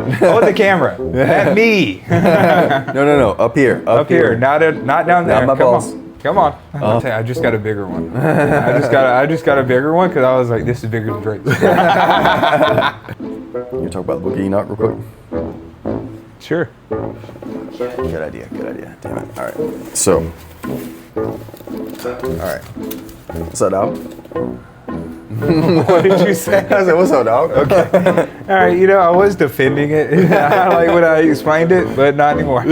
Hold the camera. At me. No. Up here. Up here. Not down there. Not my balls. Come on. I just got a bigger one. I just got a bigger one because I was like, this is bigger than Drake's. You talk about the Book of Enoch real quick? Sure. Good idea. Damn it. All right. So. All right. What's up, dog? What did you say? I said, what's up, dog? Okay. All right. I was defending it. I like when I explained it, but not anymore.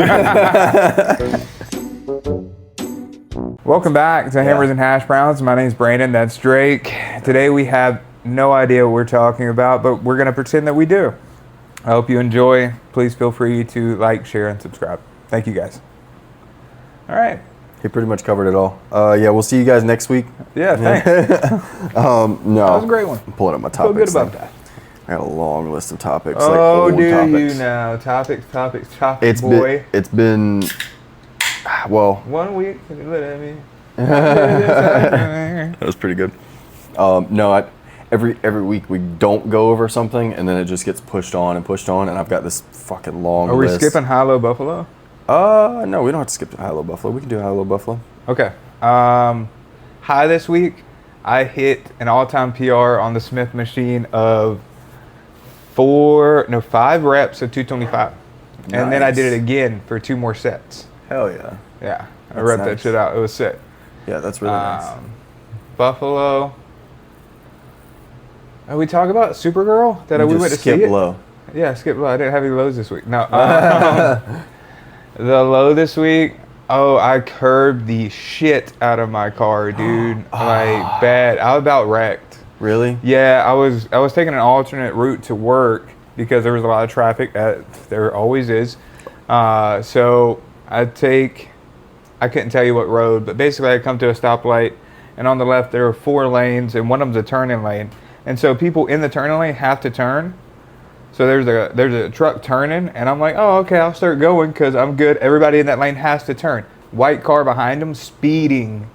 Welcome back to Hammers and Hash Browns. My name's Brandon. That's Drake. Today we have no idea what we're talking about, but we're going to pretend that we do. I hope you enjoy. Please feel free to like, share, and subscribe. Thank you guys. All right. He pretty much covered it all. Yeah, we'll see you guys next week. Yeah, thanks. No. That was a great one. I'm pulling up my Feel topics. good about that. I got a long list of topics. Oh, like do topics. you now? Topics, boy. It's been, well. 1 week. Look at me. That was pretty good. No, every week we don't go over something, and then it just gets pushed on, and I've got this fucking long Are we list. skipping High-Low Buffalo? No, we don't have to skip High-Low Buffalo. We can do High-Low Buffalo. Okay. High this week, I hit an all-time PR on the Smith machine of 5 reps of 225. And then I did it again for 2 more sets. Hell yeah. Yeah. I That's repped nice. that shit out. It was sick. Yeah, that's really nice. Buffalo. We talk about Supergirl? That we went to skip see it? low. Yeah, skip low. I didn't have any lows this week. No. The low this week, I curbed the shit out of my car, dude. Like, bad. I was about wrecked. Really? Yeah, I was taking an alternate route to work because there was a lot of traffic. There always is. So I couldn't tell you what road, but basically I come to a stoplight, and on the left there are 4 lanes, and one of them's a turning lane. And so people in the turning lane have to turn. So there's a truck turning, and I'm like, oh, okay, I'll start going because I'm good. Everybody in that lane has to turn. White car behind him, speeding,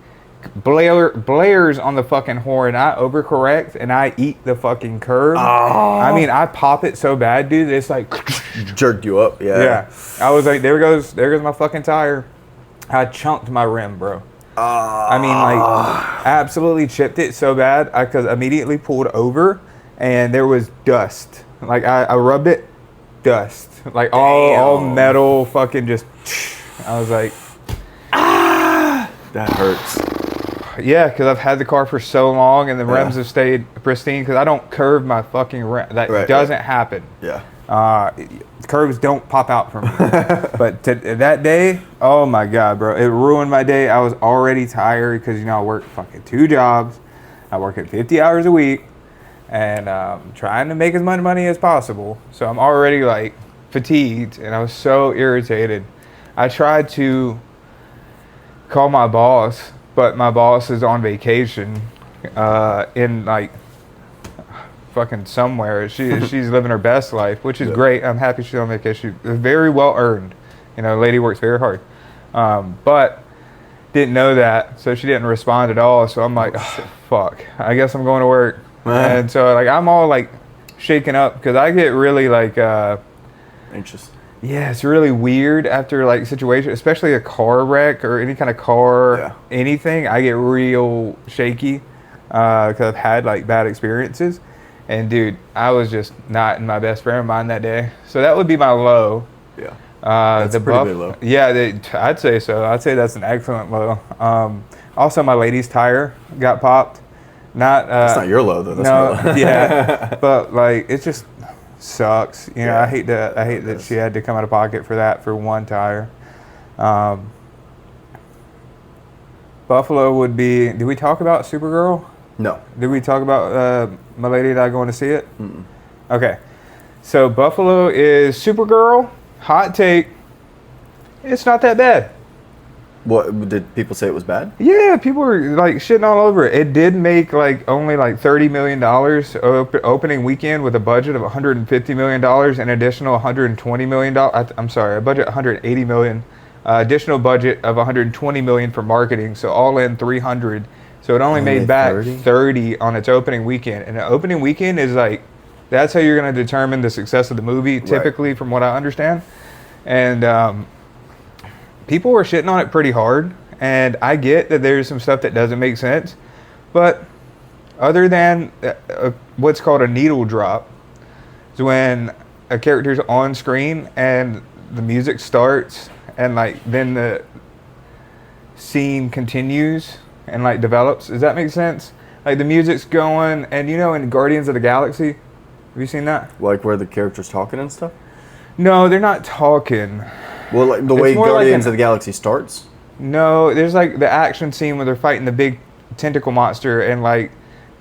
blares on the fucking horn. I overcorrect, and I eat the fucking curb. Oh. I mean, I pop it so bad, dude. It's like jerked you up. Yeah. Yeah. I was like, there goes my fucking tire. I chunked my rim, bro. I mean, like, absolutely chipped it so bad because I immediately pulled over, and there was dust. Like, I rubbed it, dust. Like, all metal, fucking just, I was like, that hurts. Yeah, because I've had the car for so long, and the rims have stayed pristine because I don't curve my fucking rim. That doesn't happen. Yeah. Curves don't pop out for me. But that day, oh my God, bro. It ruined my day. I was already tired because, I work fucking 2 jobs. I work at 50 hours a week. And trying to make as much money as possible. So I'm already, like, fatigued. And I was so irritated. I tried to call my boss, but my boss is on vacation in, like, fucking somewhere. She's living her best life, which is great. I'm happy she's on vacation. Very well earned. Lady works very hard. But didn't know that, so she didn't respond at all. So I'm like, oh, fuck. I guess I'm going to work. And so, like, I'm all, like, shaken up because I get really, like, anxious. Yeah, it's really weird after, like, situation, especially a car wreck or any kind of car, anything. I get real shaky because I've had, like, bad experiences. And, dude, I was just not in my best frame of mind that day. So that would be my low. Yeah. That's a pretty big low. Yeah, I'd say so. I'd say that's an excellent low. Also, my lady's tire got popped. That's not your low though. That's no, my low. Yeah, but like it just sucks. I hate that she had to come out of pocket for that for 1 tire. Buffalo would be. Did we talk about Supergirl? No. Did we talk about my lady and I going to see it? Mm-mm. Okay, so Buffalo is Supergirl. Hot take. It's not that bad. What did people say it was bad? Yeah, people were like shitting all over it. It did make like only like $30 million opening weekend with a budget of $150 million, an additional $120 million. I'm sorry, a budget $180 million, additional budget of $120 million for marketing. So all in $300. So it only made back 30 on its opening weekend, and the opening weekend is like That's how you're going to determine the success of the movie, typically, from what I understand. And people were shitting on it pretty hard. And I get that there's some stuff that doesn't make sense. But other than what's called a needle drop, is when a character's on screen and the music starts and like then the scene continues and like develops. Does that make sense? Like the music's going, and you know, in Guardians of the Galaxy, have you seen that? Like where the character's talking and stuff? No, they're not talking. Well, like the way Guardians of the Galaxy starts? No, there's like the action scene where they're fighting the big tentacle monster and like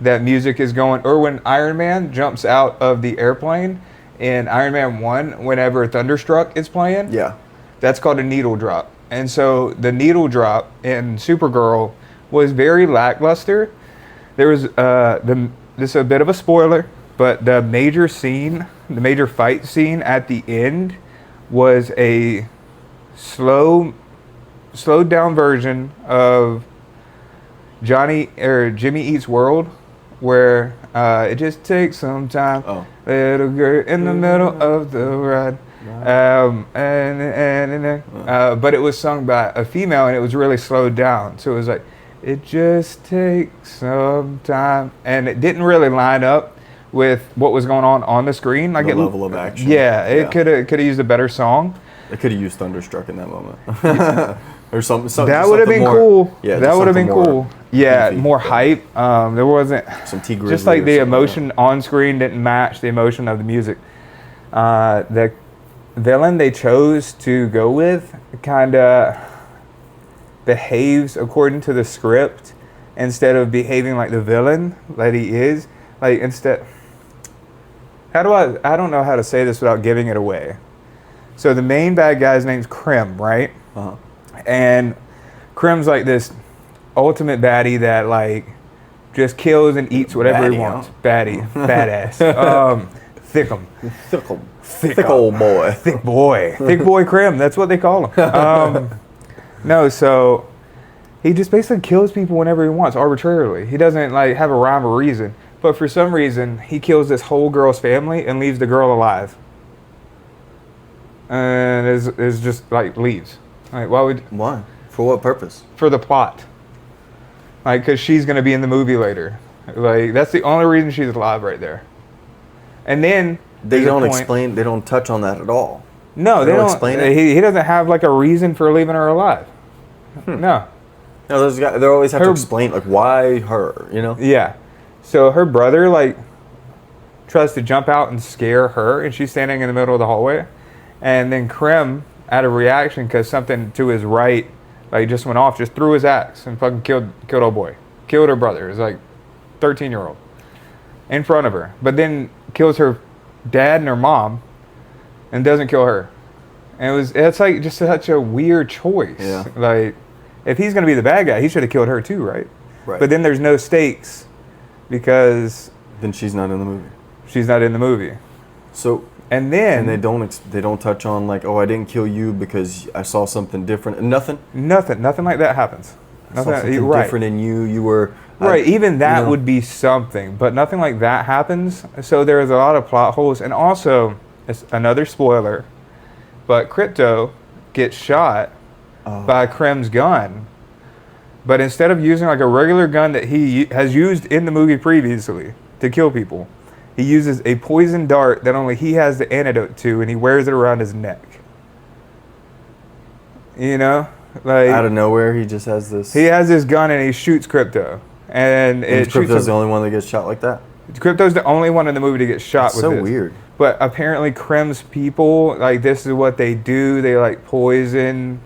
that music is going, or when Iron Man jumps out of the airplane in Iron Man 1, whenever Thunderstruck is playing. Yeah. That's called a needle drop. And so the needle drop in Supergirl was very lackluster. There was this is a bit of a spoiler, but the major fight scene at the end was a slowed down version of Jimmy Eats World, where it just takes some time. Oh. Little girl in the middle of the ride. But it was sung by a female, and it was really slowed down. So it was like, it just takes some time, and it didn't really line up with what was going on the screen. Like the level of action. Yeah, it could have used a better song. It could have used Thunderstruck in that moment. Or something. That would have been cool. Yeah, that would have been cool. Yeah, more hype. There wasn't some T-Grizzly, just like the emotion on screen didn't match the emotion of the music. The villain they chose to go with kind of behaves according to the script instead of behaving like the villain that he is. Like instead, I don't know how to say this without giving it away. So the main bad guy's name's Krim, right? Uh-huh. And Krim's like this ultimate baddie that like just kills and eats whatever he wants. Baddie, badass. Thick old boy. Thick boy Krim. That's what they call him. No, so he just basically kills people whenever he wants, arbitrarily. He doesn't like have a rhyme or reason. But for some reason, he kills this whole girl's family and leaves the girl alive. And is just like leaves. Like why? For what purpose? For the plot. Like, because she's going to be in the movie later. Like, that's the only reason she's alive right there. And then they don't explain. They don't touch on that at all. No, they don't explain it. He doesn't have like a reason for leaving her alive. No. No, those guys, they always have to explain like why her. You know. Yeah. So her brother like tries to jump out and scare her, and she's standing in the middle of the hallway, and then Krim, out of reaction because something to his right like just went off, just threw his axe and fucking killed old boy. Killed her brother. It was like 13-year-old in front of her, but then kills her dad and her mom and doesn't kill her. And it's like just such a weird choice. Yeah. Like if he's gonna be the bad guy, he should have killed her too, right? Right. But then there's no stakes because then she's not in the movie. She's not in the movie. So and then they don't touch on like, oh, I didn't kill you because I saw something different. Nothing like that happens. Nothing different in you. You were right. Even that would be something, but nothing like that happens. So there's a lot of plot holes, and also it's another spoiler, but Crypto gets shot by Krim's gun, but instead of using like a regular gun that he has used in the movie previously to kill people, he uses a poison dart that only he has the antidote to, and he wears it around his neck. You know? Like out of nowhere, he just has this. He has this gun, and he shoots Crypto. And Crypto's the only one that gets shot like that? Crypto's the only one in the movie to get shot with this. So weird. But apparently Krim's people, like, this is what they do. They, like, poison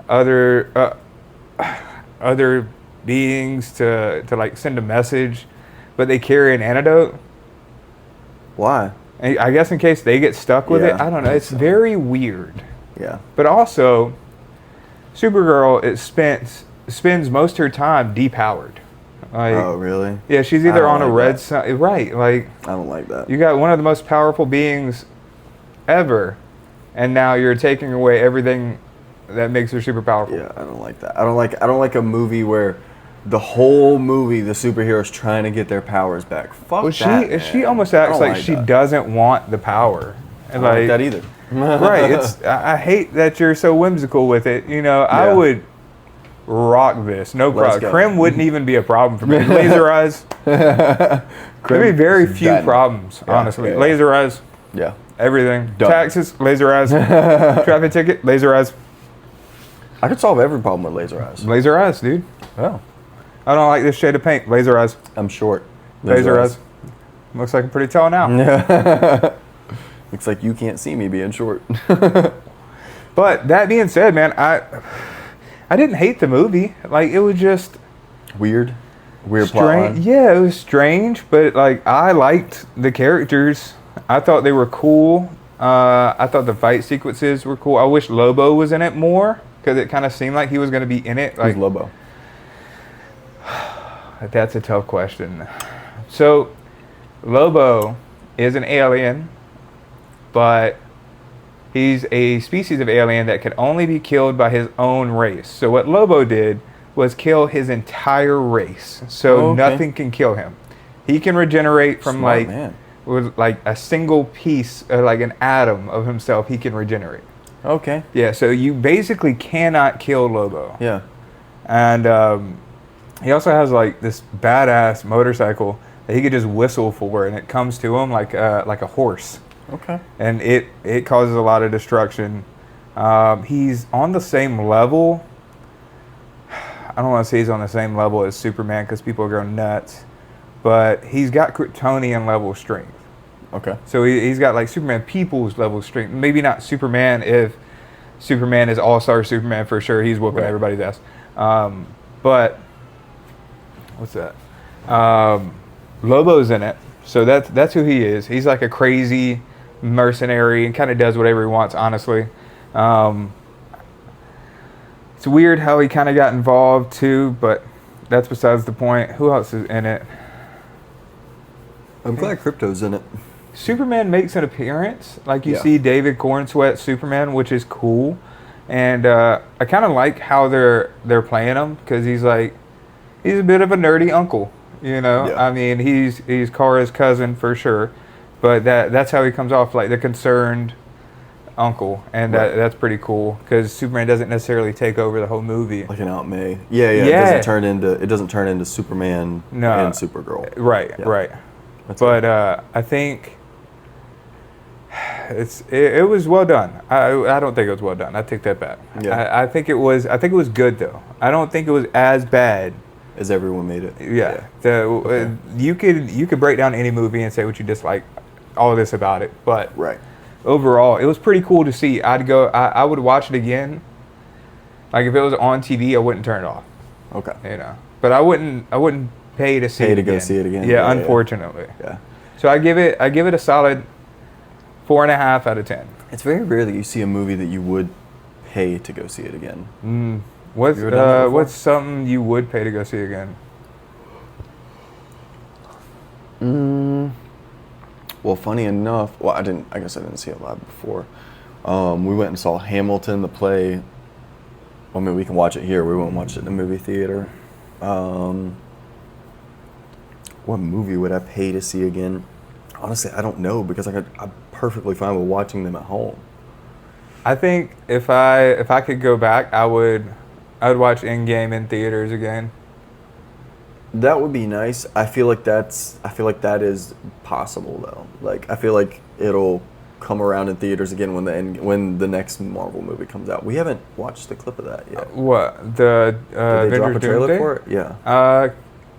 other beings to like, send a message. But they carry an antidote. Why? I guess in case they get stuck with it. I don't know. It's very weird. Yeah. But also, Supergirl spends most of her time depowered. Like, oh, really? Yeah, she's either on a red side. Right. Like, I don't like that. You got one of the most powerful beings ever, and now you're taking away everything that makes her super powerful. Yeah, I don't like that. I don't like a movie where the whole movie, the superheroes trying to get their powers back. Fuck Well, that, she man. almost I acts don't like she that. doesn't want the power. I don't like that either. Right. I hate that you're so whimsical with it. You know, I Yeah. would rock this. No Let's problem. go. Krim wouldn't even be a problem for me. Laser eyes. There'd be very few Batman. problems, Yeah, honestly. yeah. Laser eyes. Yeah. Everything. Done. Taxes, laser eyes. Traffic ticket, laser eyes. I could solve every problem with laser eyes. Laser eyes, dude. Oh. I don't like this shade of paint. Laser eyes. I'm short. Laser eyes. Looks like I'm pretty tall now. Looks like you can't see me being short. But that being said, man, I didn't hate the movie. Like, it was just Weird plot line. Yeah, it was strange, but like I liked the characters. I thought they were cool. I thought the fight sequences were cool. I wish Lobo was in it more because it kind of seemed like he was going to be in it. Like Who's Lobo? That's a tough question. So, Lobo is an alien, but he's a species of alien that can only be killed by his own race. So what Lobo did was kill his entire race. So nothing can kill him. He can regenerate from Smart man. with like a single piece, like an atom of himself, he can regenerate. Okay. Yeah, so you basically cannot kill Lobo. Yeah. And he also has like this badass motorcycle that he could just whistle for, and it comes to him like a horse. Okay. And it causes a lot of destruction. He's on the same level. I don't want to say he's on the same level as Superman because people go nuts, but he's got Kryptonian level strength. Okay. So he's got like Superman people's level strength. Maybe not Superman if Superman is All-Star Superman for sure. He's whooping everybody's ass. But what's that? Lobo's in it. So that's who he is. He's like a crazy mercenary and kind of does whatever he wants, honestly. It's weird how he kind of got involved too, but that's besides the point. Who else is in it? I'm glad Crypto's in it. Superman makes an appearance. Like you Yeah. see David Cornsweat Superman, which is cool. And I kind of like how they're playing him because he's a bit of a nerdy uncle, you know. Yeah. I mean, he's Kara's cousin for sure, but that's how he comes off, like the concerned uncle, and that's pretty cool because Superman doesn't necessarily take over the whole movie. Like an Aunt May. Yeah. It doesn't turn into Superman and Supergirl. Right, Yeah. right. That's But good. I think it was well done. I don't think it was well done. I take that back. Yeah. I think it was good though. I don't think it was as bad. As everyone made it. Yeah. You could break down any movie and say what you dislike, all this about it, but Right. overall, it was pretty cool to see. I would watch it again. Like if it was on TV, I wouldn't turn it off. Okay. You know, but I wouldn't pay to see Pay it to again. go see it again? Yeah, Yeah, unfortunately. Yeah. So I give it a solid 4.5 out of 10. It's very rare that you see a movie that you would pay to go see it again. What's You ever done that before? what's something you would pay to go see again? Well, funny enough, I guess I didn't see it live before. We went and saw Hamilton, the play. I mean, we can watch it here. We won't watch it in the movie theater. What movie would I pay to see again? Honestly, I don't know because I'm perfectly fine with watching them at home. I think if I could go back, I would watch Endgame in theaters again. That would be nice. I feel like that is possible though. Like I feel like it'll come around in theaters again when the next Marvel movie comes out. We haven't watched the clip of that yet. What the Did they drop a Avengers trailer Doomsday? for it? Yeah.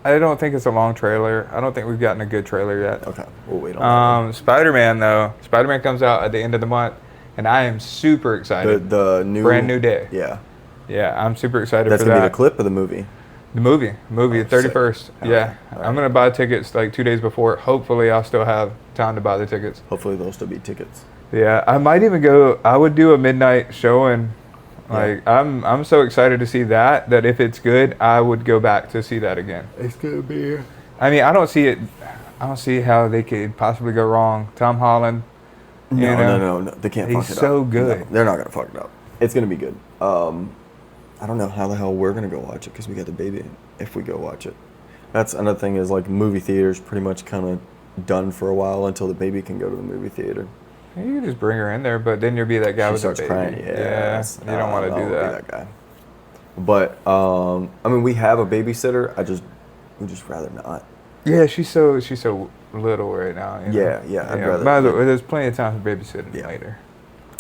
I don't think it's a long trailer. I don't think we've gotten a good trailer yet. Okay, we'll wait on that. Spider-Man though. Spider-Man comes out at the end of the month, and I am super excited. The new brand new day. Yeah. Yeah, I'm super excited That's for gonna that. be the clip of the movie. The movie, the 31st. sick. Yeah, Okay. I'm gonna buy tickets like 2 days before. Hopefully, I'll still have time to buy the tickets. Hopefully there'll still be tickets. Yeah, I might even go. I would do a midnight showing. Like Yeah. I'm so excited to see that if it's good, I would go back to see that again. It's gonna be. I mean, I don't see how they could possibly go wrong. Tom Holland. No, they can't fuck it up. He's so good. No, they're not gonna fuck it up. It's gonna be good. I don't know how the hell we're gonna go watch it because we got the baby. If we go watch it, that's another thing is like movie theaters pretty much kind of done for a while until the baby can go to the movie theater. You can just bring her in there, but then you'll be that guy She with the starts baby. crying. Yeah, you don't want to do Be that. that guy. But I mean, we have a babysitter. We just rather not. Yeah, she's so little right now. You know? Yeah. I'd rather. By the way, there's plenty of time for babysitting Yeah. later.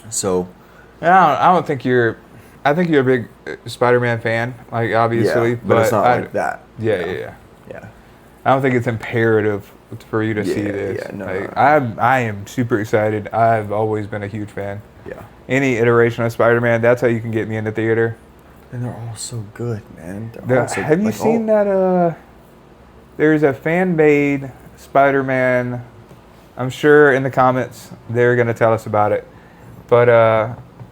So. I don't think you're. I think you're a big Spider-Man fan, like obviously, Yeah, but it's not like that. Yeah. Yeah. I don't think it's imperative for you to see this. Yeah, no, Like, no. I am super excited. I've always been a huge fan. Yeah. Any iteration of Spider-Man, that's how you can get me in the theater. And they're all so good, man. They're all so Have you like, seen that? There's a fan-made Spider-Man. I'm sure in the comments they're gonna tell us about it, but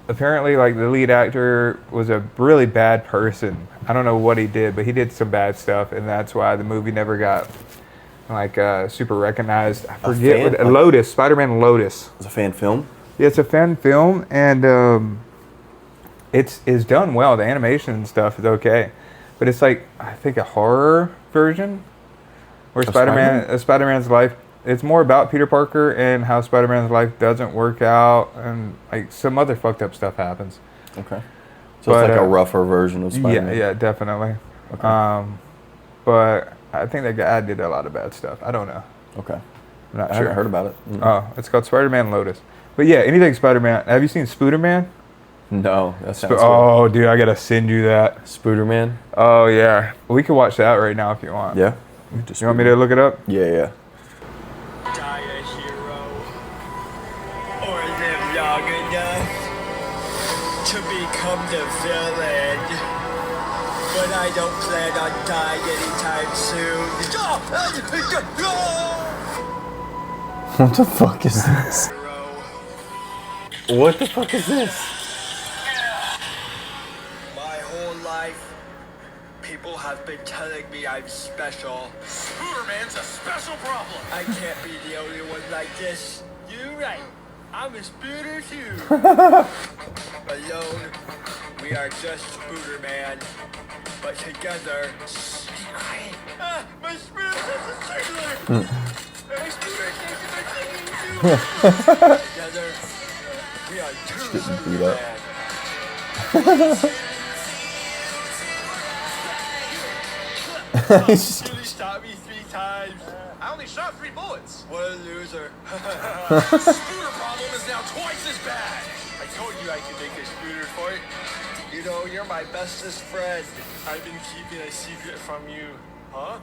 apparently, like the lead actor was a really bad person. I don't know what he did, but he did some bad stuff, and that's why the movie never got like super recognized. I forget what Lotus, Spider-Man Lotus. It's a fan film. Yeah, it's a fan film, and it's done well. The animation and stuff is okay, but it's like I think a horror version where Spider-Man's life. It's more about Peter Parker and how Spider-Man's life doesn't work out, and like some other fucked up stuff happens. Okay. So it's like a rougher version of Spider-Man. Yeah, definitely. Okay. But I think that guy did a lot of bad stuff. I don't know. Okay. I'm not I sure. haven't heard about it. Oh, it's called Spider-Man Lotus. But yeah, anything Spider-Man. Have you seen Spooder-Man? No, that sounds Oh, dude, I gotta send you that. good. Spooder-Man? Oh yeah, we can watch that right now if you want. Yeah. You want me to look it up? Yeah. Die a hero or live long enough to become the villain. But I don't plan on dying anytime soon. What the fuck is this? Hero. What the fuck is this? My whole life, people have been telling me I'm special. Spooder-Man's a special problem. I can't be the only one like this. You're right. I'm a Spooder too. Alone, we are just Spooder-Man. But together, be quiet. My Spooder is a signal. My Spooder is a together, we are two Getting beat up. Spooder-Man. Spooder shot me 3 times. I only shot 3 bullets. What a loser. Spooder problem is now twice as bad. I told you I could make a Spooder fight. You know, you're my bestest friend. I've been keeping a secret from you. Huh?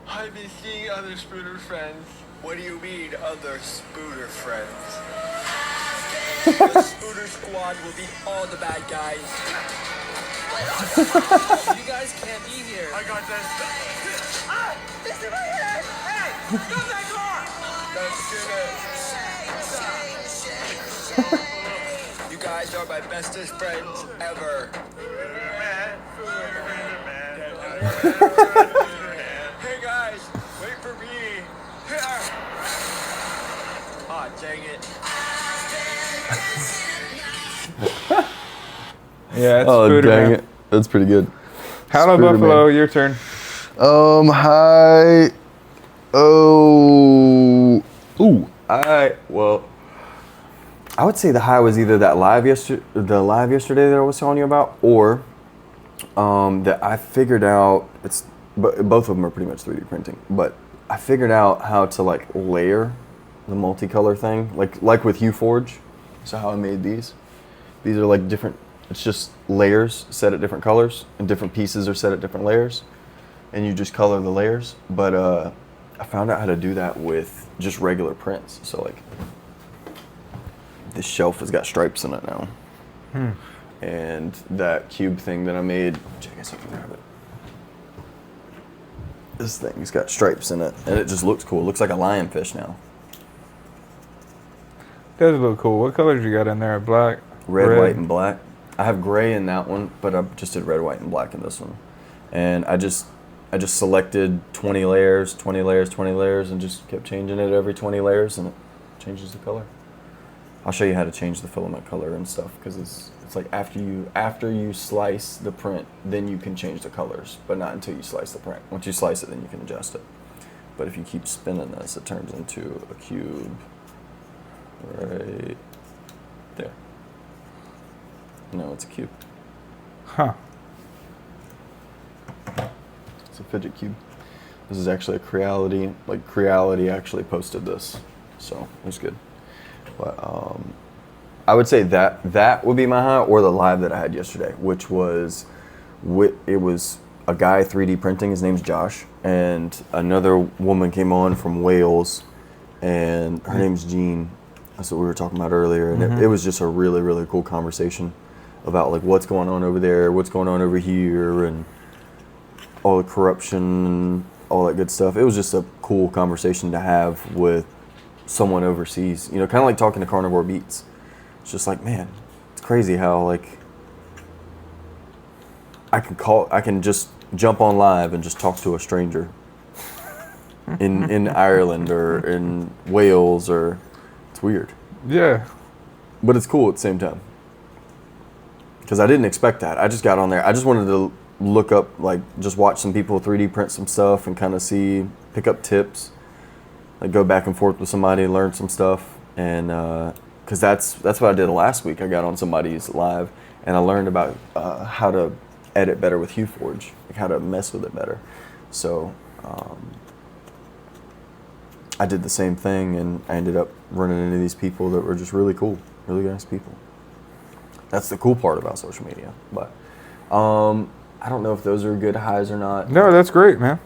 I've been seeing other Spooder friends. What do you mean, other Spooder friends? The Spooder squad will be all the bad guys. You guys can't be here. I got this. This is my head! Hey! Stop that car! Don't shoot it. You guys are my bestest friends ever. Hey guys, wait for me. Ah, dang it. Yeah, it's Oh, Spooder-Man. dang it. That's pretty good. Hello, Spooder-Man. Buffalo. Your turn. Hi. Oh. Ooh. Well, I would say the high was either the live yesterday that I was telling you about, or that I figured out both of them are pretty much 3D printing, but I figured out how to like layer the multicolor thing, like with HueForge. So how I made these. These are like different. It's just layers set at different colors, and different pieces are set at different layers, and you just color the layers. But I found out how to do that with just regular prints. So like, this shelf has got stripes in it now, and that cube thing that I made. I guess I can grab it. This thing's got stripes in it, and it just looks cool. It looks like a lionfish now. Does look cool. What colors you got in there? Black, Red, white, and black. I have gray in that one, but I just did red, white, and black in this one. And I just selected 20 layers, 20 layers, 20 layers, and just kept changing it every 20 layers, and it changes the color. I'll show you how to change the filament color and stuff, because it's like after you slice the print, then you can change the colors, but not until you slice the print. Once you slice it, then you can adjust it. But if you keep spinning this, it turns into a cube right there. No, it's a cube. Huh. It's a fidget cube. This is actually a Creality. Like, Creality actually posted this, so it was good. But I would say that would be my high, or the live that I had yesterday, which was it was a guy 3D printing. His name's Josh, and another woman came on from Wales, and her name's Jean. That's what we were talking about earlier, and it was just a really, really cool conversation about like what's going on over there, what's going on over here, and all the corruption and all that good stuff. It was just a cool conversation to have with someone overseas, you know, kind of like talking to Carnivore Beats. It's just like, man, it's crazy how like I can just jump on live and just talk to a stranger in Ireland or in Wales, or it's weird. Yeah. But it's cool at the same time. Because I didn't expect that. I just got on there. I just wanted to look up, like, just watch some people 3D print some stuff and kind of pick up tips. Like, go back and forth with somebody and learn some stuff. And, because that's what I did last week. I got on somebody's live and I learned about how to edit better with HueForge, like how to mess with it better. So, I did the same thing, and I ended up running into these people that were just really cool, really nice people. That's the cool part about social media. But I don't know if those are good highs or not. No, that's great, man.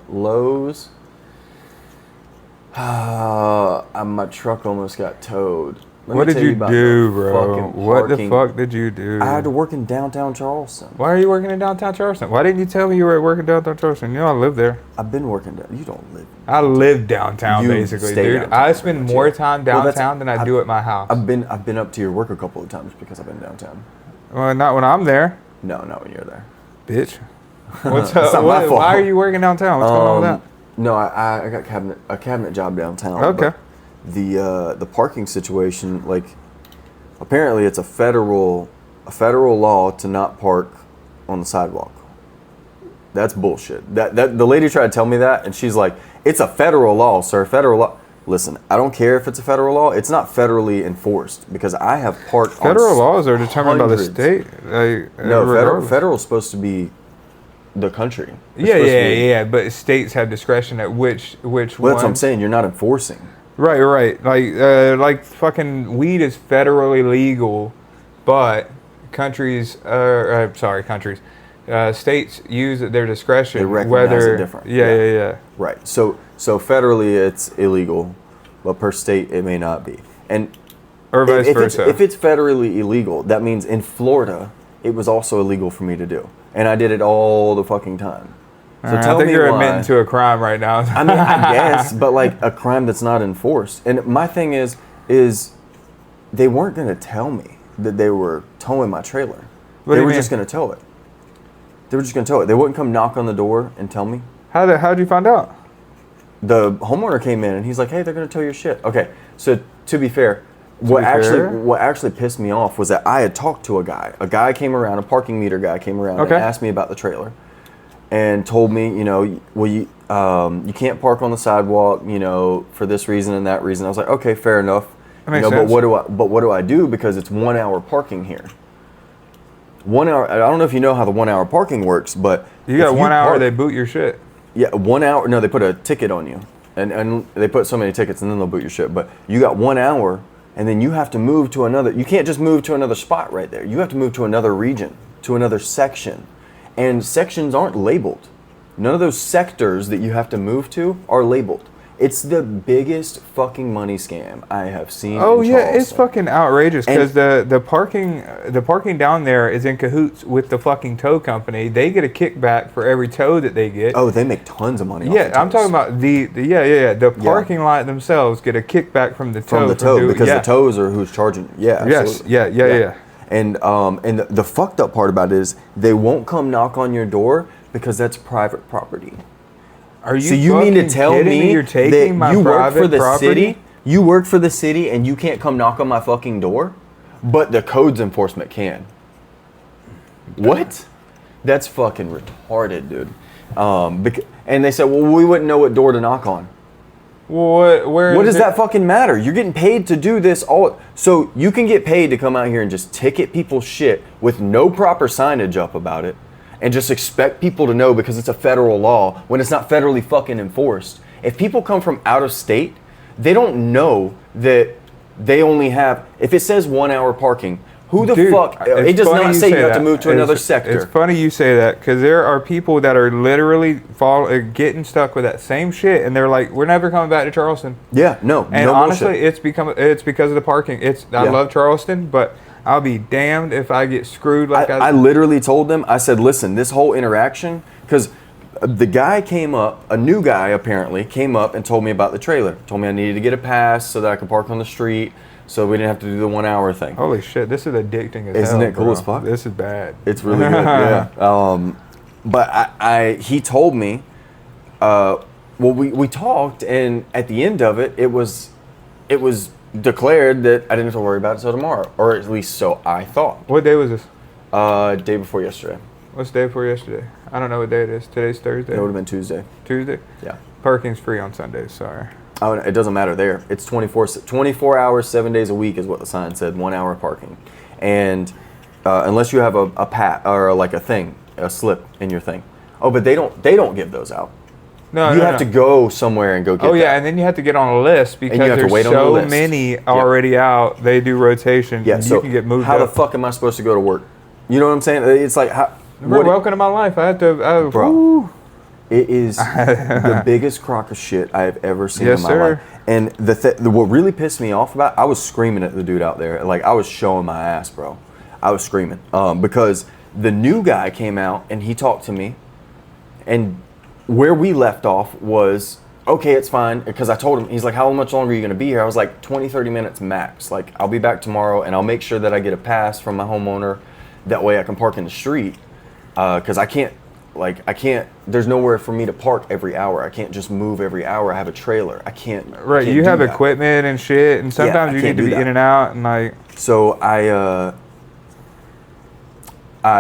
Lows. My truck almost got towed. What did you do, bro? What the fuck did you do? I had to work in downtown Charleston. Why are you working in downtown Charleston? Why didn't you tell me you were working downtown Charleston? You know I live there. I've been working down. You don't live. I live downtown, You basically, stay dude. downtown, I spend more time downtown than I do at my house. I've been up to your work a couple of times because I've been downtown. Well, not when I'm there, No, not when you're there. bitch. What's up? It's not my fault. Why are you working downtown? What's going on with that? No, I got a cabinet job downtown. Okay. But the parking situation, like, apparently it's a federal law to not park on the sidewalk. That's bullshit. That the lady tried to tell me that, and she's like, "It's a federal law, sir. Federal law." Listen, I don't care if it's a federal law. It's not federally enforced because I have parked. Federal laws are determined by the state. No, federal's supposed to be the country. Yeah. But states have discretion at which Well, one. that's what I'm saying. You're not enforcing. Right. Like fucking weed is federally legal, but states use at their discretion They recognize whether it different. Yeah. Right. So federally it's illegal, but per state it may not be. And Or vice versa. If it's federally illegal, that means in Florida it was also illegal for me to do, and I did it all the fucking time. So tell I think me you're why. admitting to a crime right now. I mean, I guess, but like a crime that's not enforced. And my thing is they weren't going to tell me that they were towing my trailer. What do They you were mean? just going to tow it. They were just going to tow it. They wouldn't come knock on the door and tell me. How'd you find out? The homeowner came in and he's like, "Hey, they're going to tow your shit." Okay, so to be fair, what actually pissed me off was that I had talked to a guy. A guy came around, a parking meter guy came around and asked me about the trailer. And told me, you know, well, you can't park on the sidewalk, you know, for this reason and that reason. I was like, okay, fair enough. That makes sense. But what do I do? Because it's 1 hour parking here. 1 hour. I don't know if you know how the 1 hour parking works, but You got if 1 hour, park- they boot your shit. Yeah, 1 hour. No, they put a ticket on you, and they put so many tickets, and then they'll boot your shit. But you got 1 hour, and then you have to move to another. You can't just move to another spot right there. You have to move to another region, to another section. And sections aren't labeled. None of those sectors that you have to move to are labeled. It's the biggest fucking money scam I have seen. Oh in yeah, it's Charleston. fucking outrageous because the parking down there is in cahoots with the fucking tow company. They get a kickback for every tow that they get. Oh, they make tons of money. Yeah, off the I'm tows. talking about the parking lot themselves get a kickback from the tow. From the tow because yeah. the tows are who's charging. Yeah. Yes. Absolutely. Yeah. And the fucked up part about it is they won't come knock on your door because that's private property. Are you? So you mean to tell me you're taking that my you work private for the property? city, You work for the city and you can't come knock on my fucking door, but the codes enforcement can. What? That's fucking retarded, dude. And they said, well, we wouldn't know what door to knock on. What does that fucking matter? You're getting paid to do this all. So you can get paid to come out here and just ticket people's shit with no proper signage up about it and just expect people to know because it's a federal law when it's not federally fucking enforced. If people come from out of state, they don't know that they only have, if it says 1 hour parking, who the fuck, it does not say you have to move to another sector. It's funny you say that because there are people that are literally getting stuck with that same shit and they're like, we're never coming back to Charleston. Yeah, no, and no honestly, bullshit. it's because of the parking. I love Charleston, but I'll be damned if I get screwed like I literally told them, I said, listen, this whole interaction, because the guy came up, a new guy apparently, came up and told me about the trailer. Told me I needed to get a pass so that I could park on the street so we didn't have to do the 1 hour thing. Holy shit, this is addicting as hell. Isn't it cool bro. as fuck? This is bad. It's really good, yeah. But he told me, well, we talked, and at the end of it, it was declared that I didn't have to worry about it until tomorrow, or at least so I thought. What day was this? Day before yesterday. What's the day before yesterday? I don't know what day it is. Today's Thursday. It would have been Tuesday. Tuesday? Yeah. Parking's free on Sundays, sorry. Oh, it doesn't matter there. It's 24 hours, 7 days a week is what the sign said, 1 hour parking. And unless you have a pat or like a slip in your thing. Oh, but they don't give those out. No, you have to go somewhere and go get yeah, and then you have to get on a list because there's so many already out. They do rotation. Yeah, and so you can get moved how up. the fuck am I supposed to go to work? You know what I'm saying? It's like, welcome to my life. Bro, woo. It is the biggest crock of shit I have ever seen in my sir. life. And what really pissed me off about, I was screaming at the dude out there. Like, I was showing my ass, bro. I was screaming. Because the new guy came out and he talked to me. And where we left off was, okay, it's fine. Because I told him, he's like, how much longer are you going to be here? I was like, 20, 30 minutes max. Like, I'll be back tomorrow and I'll make sure that I get a pass from my homeowner. That way I can park in the street. Because I can't, there's nowhere for me to park every hour. I can't just move every hour. I have a trailer. I can't. Right, you have equipment and shit, and sometimes you need to be in and out, and like. So I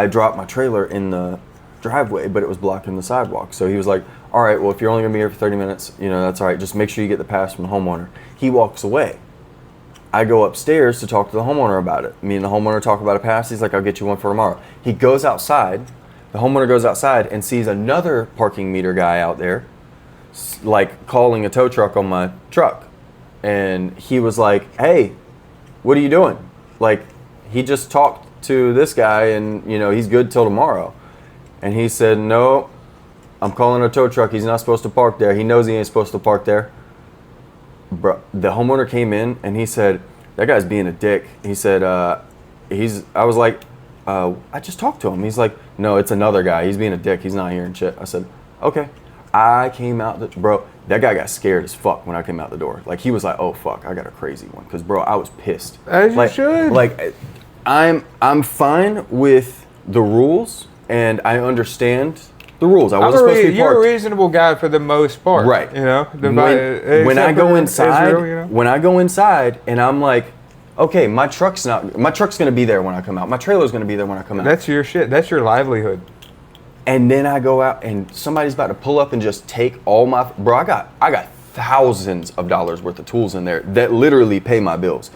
dropped my trailer in the driveway, but it was blocking the sidewalk. So he was like, all right, well, if you're only gonna be here for 30 minutes, that's all right. Just make sure you get the pass from the homeowner. He walks away. I go upstairs to talk to the homeowner about it. Me and the homeowner talk about a pass. He's like, I'll get you one for tomorrow. He goes outside. The homeowner goes outside and sees another parking meter guy out there, like calling a tow truck on my truck. And he was like, hey, what are you doing? Like, he just talked to this guy and, he's good till tomorrow. And he said, no, I'm calling a tow truck. He's not supposed to park there. He knows he ain't supposed to park there. Bro, the homeowner came in and he said, that guy's being a dick. He said, I was like, I just talked to him. He's like, no, it's another guy. He's being a dick. He's not here and shit. I said, okay. I came out, bro, that guy got scared as fuck when I came out the door. Like, he was like, oh, fuck, I got a crazy one. Because, bro, I was pissed. As you should. Like, I'm fine with the rules, and I understand the rules. I wasn't supposed to be parked. You're a reasonable guy for the most part. Right. When I go inside, Israel, when I go inside, and I'm like, okay, my truck's gonna be there when I come out. My trailer's gonna be there when I come out. That's your shit. That's your livelihood. And then I go out and somebody's about to pull up and just take all my, bro, I got thousands of dollars worth of tools in there that literally pay my bills.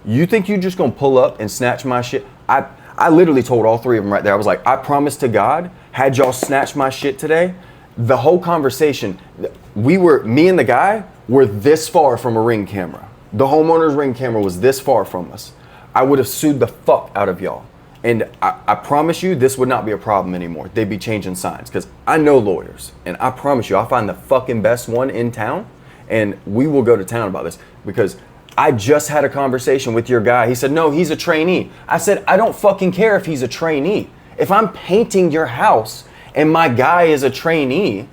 You think you just gonna pull up and snatch my shit? I literally told all three of them right there. I was like, I promise to God, had y'all snatched my shit today, the whole conversation, me and the guy were this far from a Ring camera. The homeowner's Ring camera was this far from us. I would have sued the fuck out of y'all. And I promise you, this would not be a problem anymore. They'd be changing signs because I know lawyers. And I promise you, I'll find the fucking best one in town and we will go to town about this because I just had a conversation with your guy. He said, no, he's a trainee. I said, I don't fucking care if he's a trainee. If I'm painting your house and my guy is a trainee,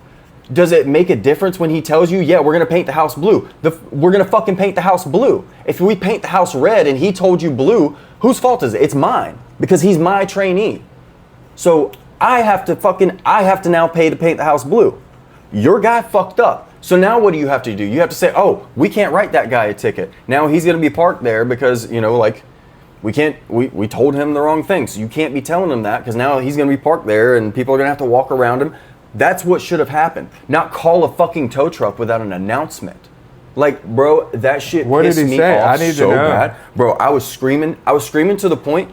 does it make a difference when he tells you, yeah, we're going to paint the house blue? We're going to fucking paint the house blue. If we paint the house red and he told you blue, whose fault is it? It's mine because he's my trainee. So I have to now pay to paint the house blue. Your guy fucked up. So now what do you have to do? You have to say, oh, we can't write that guy a ticket. Now he's going to be parked there because, like, we told him the wrong thing. So you can't be telling him that because now he's going to be parked there and people are going to have to walk around him. That's what should have happened. Not call a fucking tow truck without an announcement. Like, bro, that shit pissed me off so bad. Bro, I was screaming to the point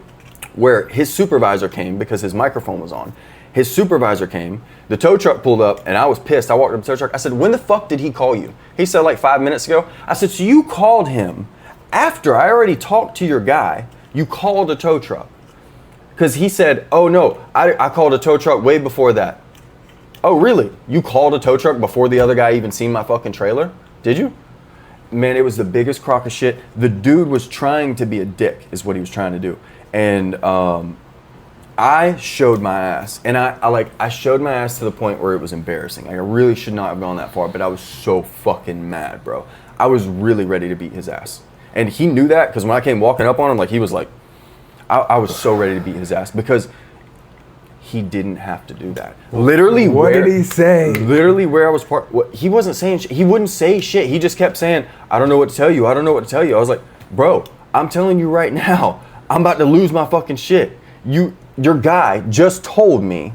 where his supervisor came because his microphone was on. His supervisor came, the tow truck pulled up, and I was pissed. I walked up to the tow truck. I said, when the fuck did he call you? He said, like 5 minutes ago. I said, so you called him after I already talked to your guy, you called a tow truck. Because he said, oh no, I called a tow truck way before that. Oh really? You called a tow truck before the other guy even seen my fucking trailer? Did you? Man, it was the biggest crock of shit. The dude was trying to be a dick, is what he was trying to do. And I showed my ass. And I showed my ass to the point where it was embarrassing. Like, I really should not have gone that far, but I was so fucking mad, bro. I was really ready to beat his ass. And he knew that, because when I came walking up on him, like, he was like, I was so ready to beat his ass, because he didn't have to do that. Literally, what did he say? Literally, where I was parked, he wasn't saying shit. He wouldn't say shit. He just kept saying, I don't know what to tell you. I don't know what to tell you. I was like, bro, I'm telling you right now, I'm about to lose my fucking shit. Your guy just told me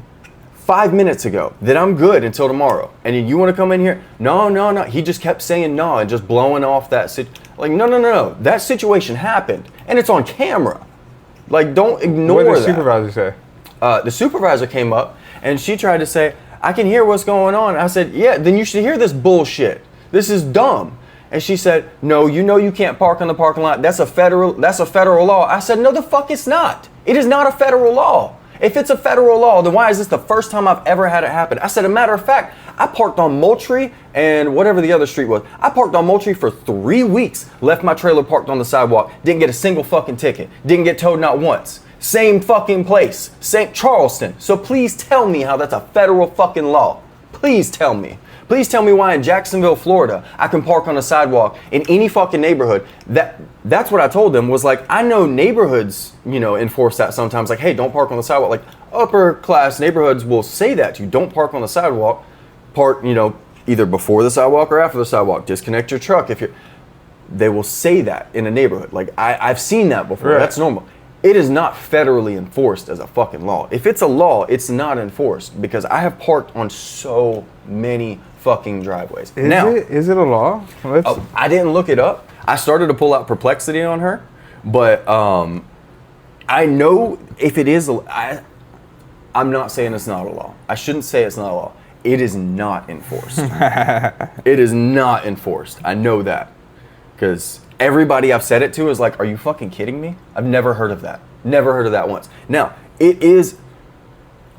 5 minutes ago that I'm good until tomorrow. And you want to come in here? No. He just kept saying no and just blowing off that like, no. That situation happened. And it's on camera. Like, don't ignore that. What did the supervisor say? The supervisor came up and she tried to say, I can hear what's going on. I said, yeah, then you should hear this bullshit. This is dumb. And she said, no, you can't park in the parking lot. That's a federal law. I said, no, the fuck it's not. It is not a federal law. If it's a federal law, then why is this the first time I've ever had it happen? I said, a matter of fact, I parked on Moultrie and whatever the other street was. I parked on Moultrie for 3 weeks, left my trailer parked on the sidewalk, didn't get a single fucking ticket, didn't get towed not once. Same fucking place, St. Charleston. So please tell me how that's a federal fucking law. Please tell me. Please tell me why in Jacksonville, Florida, I can park on a sidewalk in any fucking neighborhood. That's what I told them, was like, I know neighborhoods, enforce that sometimes. Like, hey, don't park on the sidewalk. Like, upper class neighborhoods will say that to you. Don't park on the sidewalk. Park, either before the sidewalk or after the sidewalk. Disconnect your truck. They will say that in a neighborhood. Like, I've seen that before. Right. That's normal. It is not federally enforced as a fucking law. If it's a law, it's not enforced, because I have parked on so many fucking driveways. Is it a law? I didn't look it up. I started to pull out Perplexity on her, but I know if it is, I'm not saying it's not a law. I shouldn't say it's not a law. It is not enforced. It is not enforced. I know that, because everybody I've said it to is like, are you fucking kidding me? I've never heard of that. Never heard of that once. Now, it is,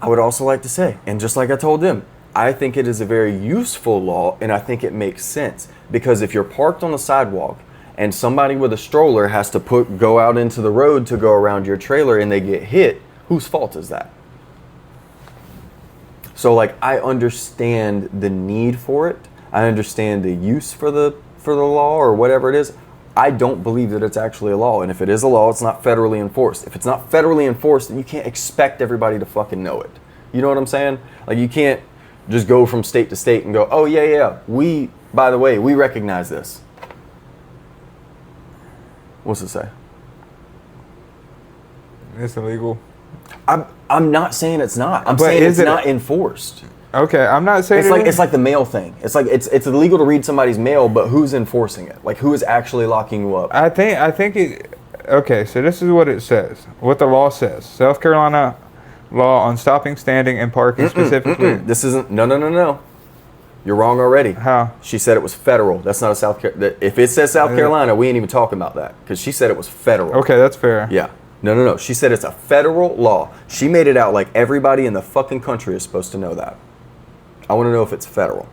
I would also like to say, and just like I told them, I think it is a very useful law, and I think it makes sense, because if you're parked on the sidewalk and somebody with a stroller has to go out into the road to go around your trailer and they get hit, whose fault is that? So, like, I understand the need for it. I understand the use for the law or whatever it is. I don't believe that it's actually a law, and if it is a law, it's not federally enforced. If it's not federally enforced, then you can't expect everybody to fucking know it. You know what I'm saying? Like, you can't just go from state to state and go, oh yeah, by the way, we recognize this. What's it say? It's illegal. I'm not saying it's not. I'm saying it's not enforced. Okay, I'm not saying it's like the mail thing. It's like it's illegal to read somebody's mail, but who's enforcing it? Like, who is actually locking you up? I think it. Okay, so this is what it says. What the law says. South Carolina law on stopping, standing, and parking specifically. This isn't. No. You're wrong already. How? She said it was federal. That's not a South Carolina. If it says South Carolina, we ain't even talking about that, because she said it was federal. Okay, that's fair. Yeah. No. She said it's a federal law. She made it out like everybody in the fucking country is supposed to know that. I want to know if it's federal.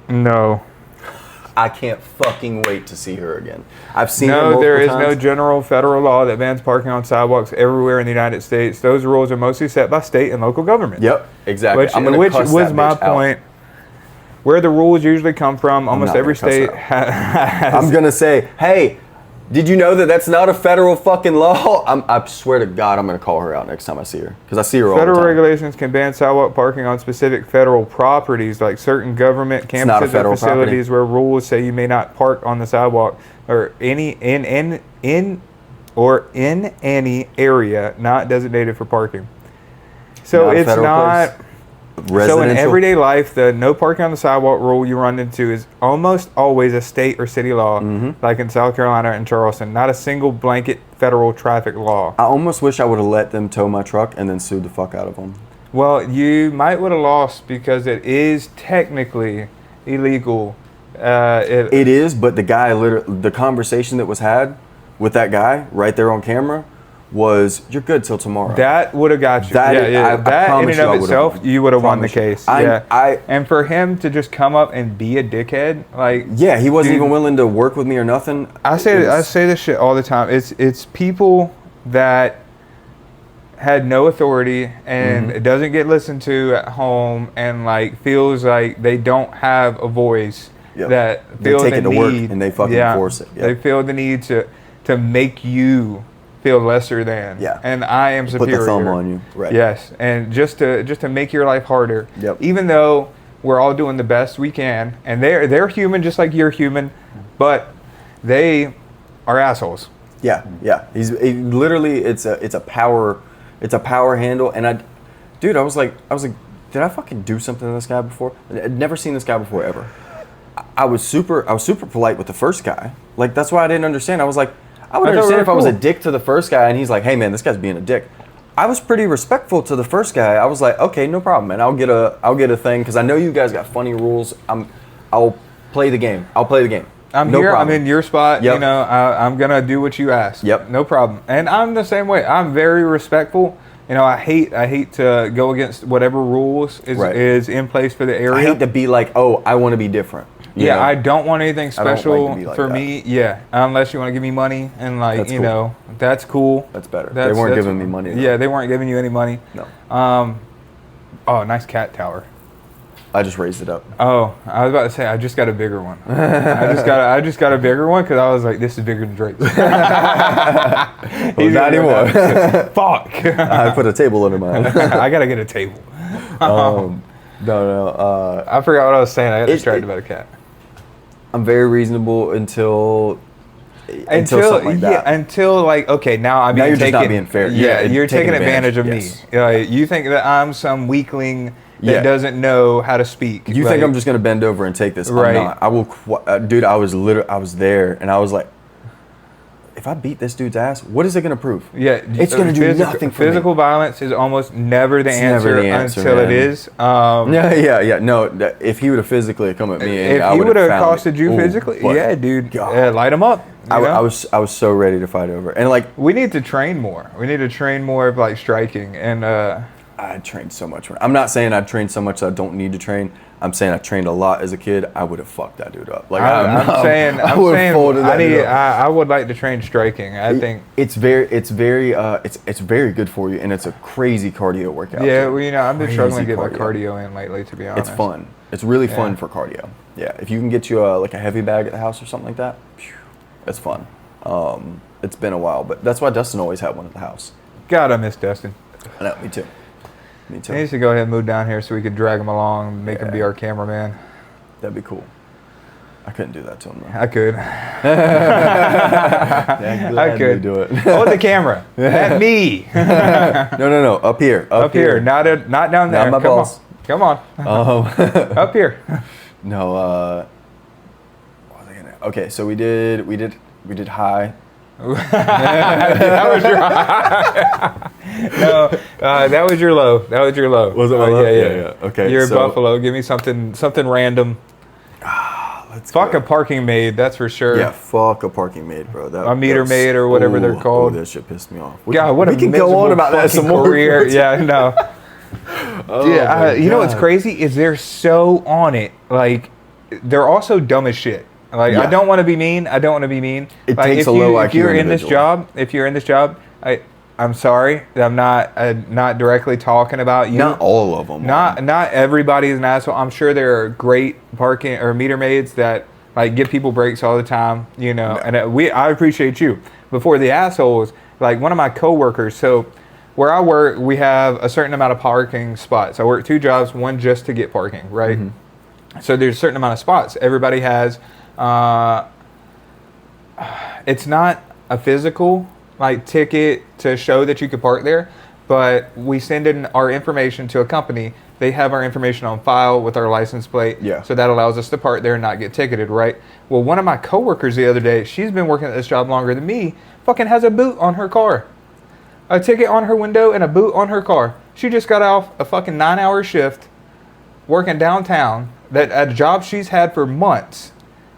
No. I can't fucking wait to see her again. I've seen her No, multiple there is times. no general federal law that bans parking on sidewalks everywhere in the United States. Those rules are mostly set by state and local governments. Yep, exactly. Which was my point. Where the rules usually come from, almost every state has. I'm going to say, hey, Did you know that that's not a federal fucking law? I swear to God, I'm going to call her out next time I see her. Because I see her all the Federal time. regulations can ban sidewalk parking on specific federal properties, like certain government not a campuses federal or facilities where rules say you may not park on the sidewalk or in any area not designated for parking. So Not a it's federal not. place. So in Residential. everyday life, the no parking on the sidewalk rule you run into is almost always a state or city law, like in South Carolina and Charleston, not a single blanket federal traffic law. I almost wish I would have let them tow my truck and then sued the fuck out of them. Well, you might would have lost because it is technically illegal. It is, but the conversation that was had with that guy right there on camera was, you're good till tomorrow. That would have got you. That That in and of itself, you would have won the case. I And for him to just come up and be a dickhead, like yeah, he wasn't dude, even willing to work with me or nothing. I say this shit all the time. It's people that had no authority and it doesn't get listened to at home and like feels like they don't have a voice. Yep. That They feel take the it to need, work and they fucking force it. Yep. They feel the need to make you feel lesser than. Yeah. And I am Put superior. the thumb on you. Right. Yes. And just to make your life harder. Yep. Even though we're all doing the best we can, and they're human just like you're human, but they are assholes. Yeah, yeah. Literally it's a power handle. And I was like, did I fucking do something to this guy before? I'd never seen this guy before ever. I was super polite with the first guy. Like that's why I didn't understand. I was like, I would understand if I was a dick to the first guy and he's like, hey man, this guy's being a dick. I was pretty respectful to the first guy. I was like, okay, no problem, man. I'll get a thing because I know you guys got funny rules. I'll play the game. I'm no here. problem. I'm in your spot. Yep. You know, I'm gonna do what you ask. Yep. No problem. And I'm the same way. I'm very respectful. You know, I hate to go against whatever rules is in place for the area. I hate to be like, oh, I want to be different. You know? I don't want anything special like to be like for that. me. Yeah, unless you want to give me money and like That's you cool. know, that's cool. That's better. They weren't giving me money, though. Yeah, they weren't giving you any money. No. Oh, nice cat tower. I just raised it up. Oh, I was about to say I just got a bigger one. I just got a bigger one because I was like, this is bigger than Drake's. Well, not anymore. Fuck. I put a table under mine. I gotta get a table. No. I forgot what I was saying. I got distracted by the cat. I'm very reasonable until something like that. Until like, okay, now I'm Now you're taken, just not being fair. Yeah, you're taking advantage of yes. me. You think that I'm some weakling that doesn't know how to speak. You think I'm just gonna bend over and take this? Right. I'm not. I will, dude. I was there, and I was like, if I beat this dude's ass, what is it gonna prove? Yeah, it's gonna do nothing for physical me. violence is almost never the answer until man. it is. Yeah. No, if he would have physically come at me, and if I he would have found accosted you physically, yeah, dude, light him up. I was so ready to fight over, and like we need to train more. We need to train more of like striking and. I trained so much. I'm not saying I trained so much that I don't need to train. I'm saying I trained a lot as a kid. I would have fucked that dude up. Like I'm saying I would like to train striking. I think it's very good for you, and it's a crazy cardio workout. Yeah, too. well, you know, I've been struggling to get my cardio. cardio in lately, to be honest. It's fun. It's really fun for cardio. Yeah, if you can get you like a heavy bag at the house or something like that, it's fun. It's been a while, but that's why Dustin always had one at the house. God, I miss Dustin. I know, me too. Me too. He needs to go ahead and move down here so we could drag him along and make him be our cameraman. That'd be cool. I couldn't do that to him though. I could. I could do it. Hold the camera. At me. No. Up here. Up here. Not down there. Not my balls. Come on. Up here. No. What was I gonna? Okay, so we did high. That was your high. No, that was your low. That was your low. Was it my low? Yeah. Okay. You're Buffalo. Give me something random. Fuck a parking maid, that's for sure. Yeah, fuck a parking maid, bro. A meter maid or whatever they're called. Oh, that shit pissed me off. We can go on about that some more. Career. Yeah, no. You know what's crazy is they're so on it. Like, they're also dumb as shit. Like, I don't want to be mean. It like, takes a low IQ if you're in this individual. job, I'm sorry. I'm not directly talking about you. Not all of them. Not everybody is an asshole. I'm sure there are great parking or meter maids that like give people breaks all the time, you know. And I appreciate you. Before the assholes, like one of my coworkers. So where I work, we have a certain amount of parking spots. I work 2 jobs, one just to get parking, right? So there's a certain amount of spots. Everybody has. It's not a physical like ticket to show that you could park there, but we send in our information to a company. They have our information on file with our license plate. Yeah. So that allows us to park there and not get ticketed, right? Well, one of my coworkers the other day, she's been working at this job longer than me, fucking has a boot on her car. A ticket on her window and a boot on her car. She just got off a fucking 9-hour shift working downtown at a job she's had for months,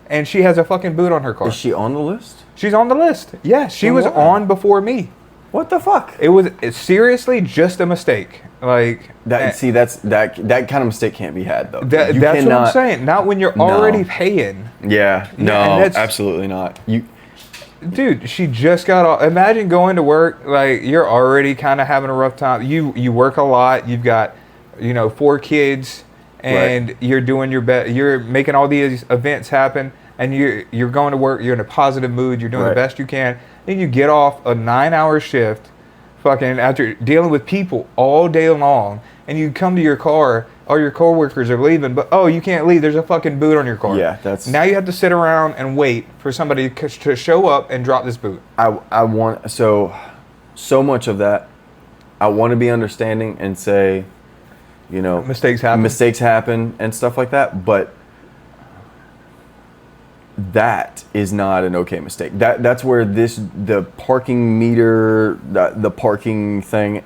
and she has a fucking boot on her car. Is she on the list? She's on the list. Yeah, she was on before me. What the fuck? It's seriously just a mistake. Like that. See, that kind of mistake can't be had though. That's what I'm saying. Not when you're already paying. Yeah. No. Absolutely not. Dude, she just got off. Imagine going to work like you're already kind of having a rough time. You work a lot. You've got 4 kids, and you're doing your best. You're making all these events happen, and you're going to work. You're in a positive mood. You're doing the best you can. Then you get off a 9-hour shift, fucking after dealing with people all day long, and you come to your car. All your coworkers are leaving, but you can't leave. There's a fucking boot on your car. Yeah, that's. Now you have to sit around and wait for somebody to show up and drop this boot. I want so much of that. I want to be understanding and say, mistakes happen and stuff like that, but that is not an okay mistake. That's where the parking meter, the parking thing,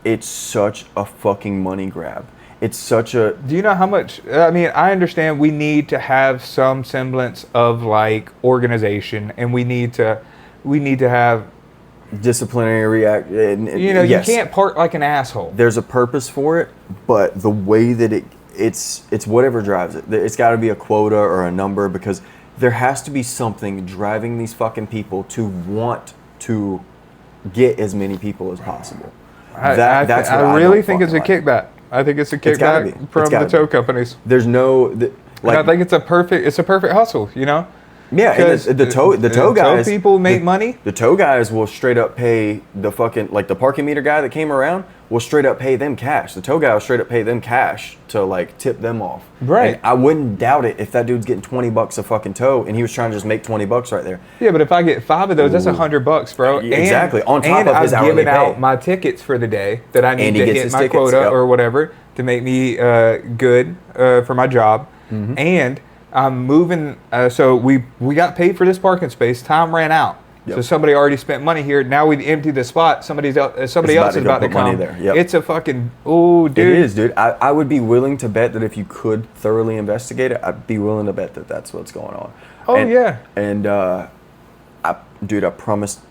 it's such a fucking money grab. It's such a. Do you know how much? I mean, I understand we need to have some semblance of like organization, and we need to have disciplinary react. You can't park like an asshole. There's a purpose for it, but the way that it's whatever drives it. It's got to be a quota or a number, because there has to be something driving these fucking people to want to get as many people as possible. That's what I really think it's a kickback. I think it's a kickback from the tow companies. There's no I think it's a perfect hustle, Yeah, and the tow guys. Tow people make money. The tow guys will straight up pay the fucking the parking meter guy that came around will straight up pay them cash. The tow guy will straight up pay them cash to tip them off. Right. And I wouldn't doubt it if that dude's getting $20 a fucking tow and he was trying to just make $20 right there. Yeah, but if I get 5 of those, that's $100, bro. Exactly. On top of his hourly pay. And I've given out my tickets for the day that I need to hit my quota or whatever to make me good for my job. Mm-hmm. And I'm moving. So we got paid for this parking space. Time ran out. Yep. So somebody already spent money here. Now we've emptied the spot. Somebody else is about to come. There. Yep. It's a fucking dude. It is, dude. I would be willing to bet that if you could thoroughly investigate it, I'd be willing to bet that that's what's going on. Yeah. And dude, I promise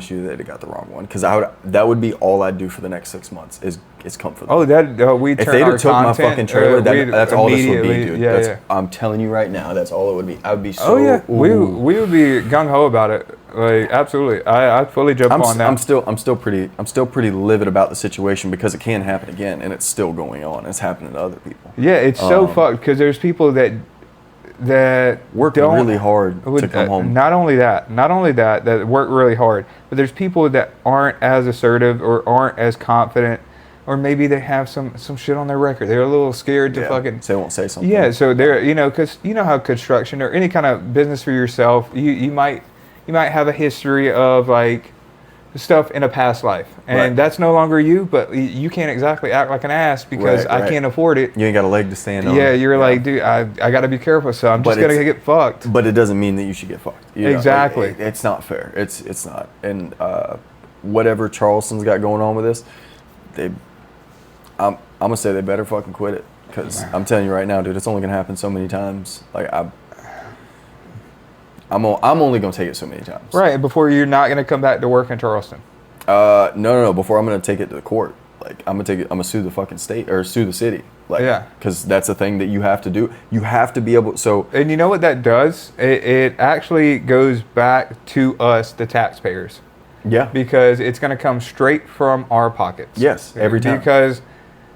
you that it got the wrong one, because that would be all I'd do for the next 6 months is come for them. We if turn they'd our have took content, my fucking trailer, that's all this would be, dude. Yeah. I'm telling you right now, that's all it would be. I would be so. Oh yeah, we would be gung ho about it. Like absolutely, I fully jump on that. I'm still pretty livid about the situation, because it can happen again, and it's still going on. It's happening to other people. Yeah, it's so fucked, because there's people that work really hard to come home. Not only that work really hard, but there's people that aren't as assertive or aren't as confident, or maybe they have some shit on their record. They're a little scared to fucking. So they won't say something. Yeah, so they're because how construction or any kind of business for yourself, you might have a history of like stuff in a past life, and that's no longer you, but you can't exactly act like an ass because I can't afford it. You ain't got a leg to stand on. Yeah, you're like, dude, I got to be careful, so I'm just gonna get fucked. But it doesn't mean that you should get fucked. Exactly. It's not fair. It's not. And whatever Charleston's got going on with this, I'm gonna say they better fucking quit it, because I'm telling you right now, dude, it's only gonna happen so many times. Like I'm only gonna take it so many times. Right, before you're not gonna come back to work in Charleston. No. Before I'm gonna take it to the court. Like I'm gonna sue the fucking state or sue the city. Like, because that's the thing that you have to do. You have to be able. So. And you know what that does? It actually goes back to us, the taxpayers. Yeah. Because it's gonna come straight from our pockets. Yes, every time. Because,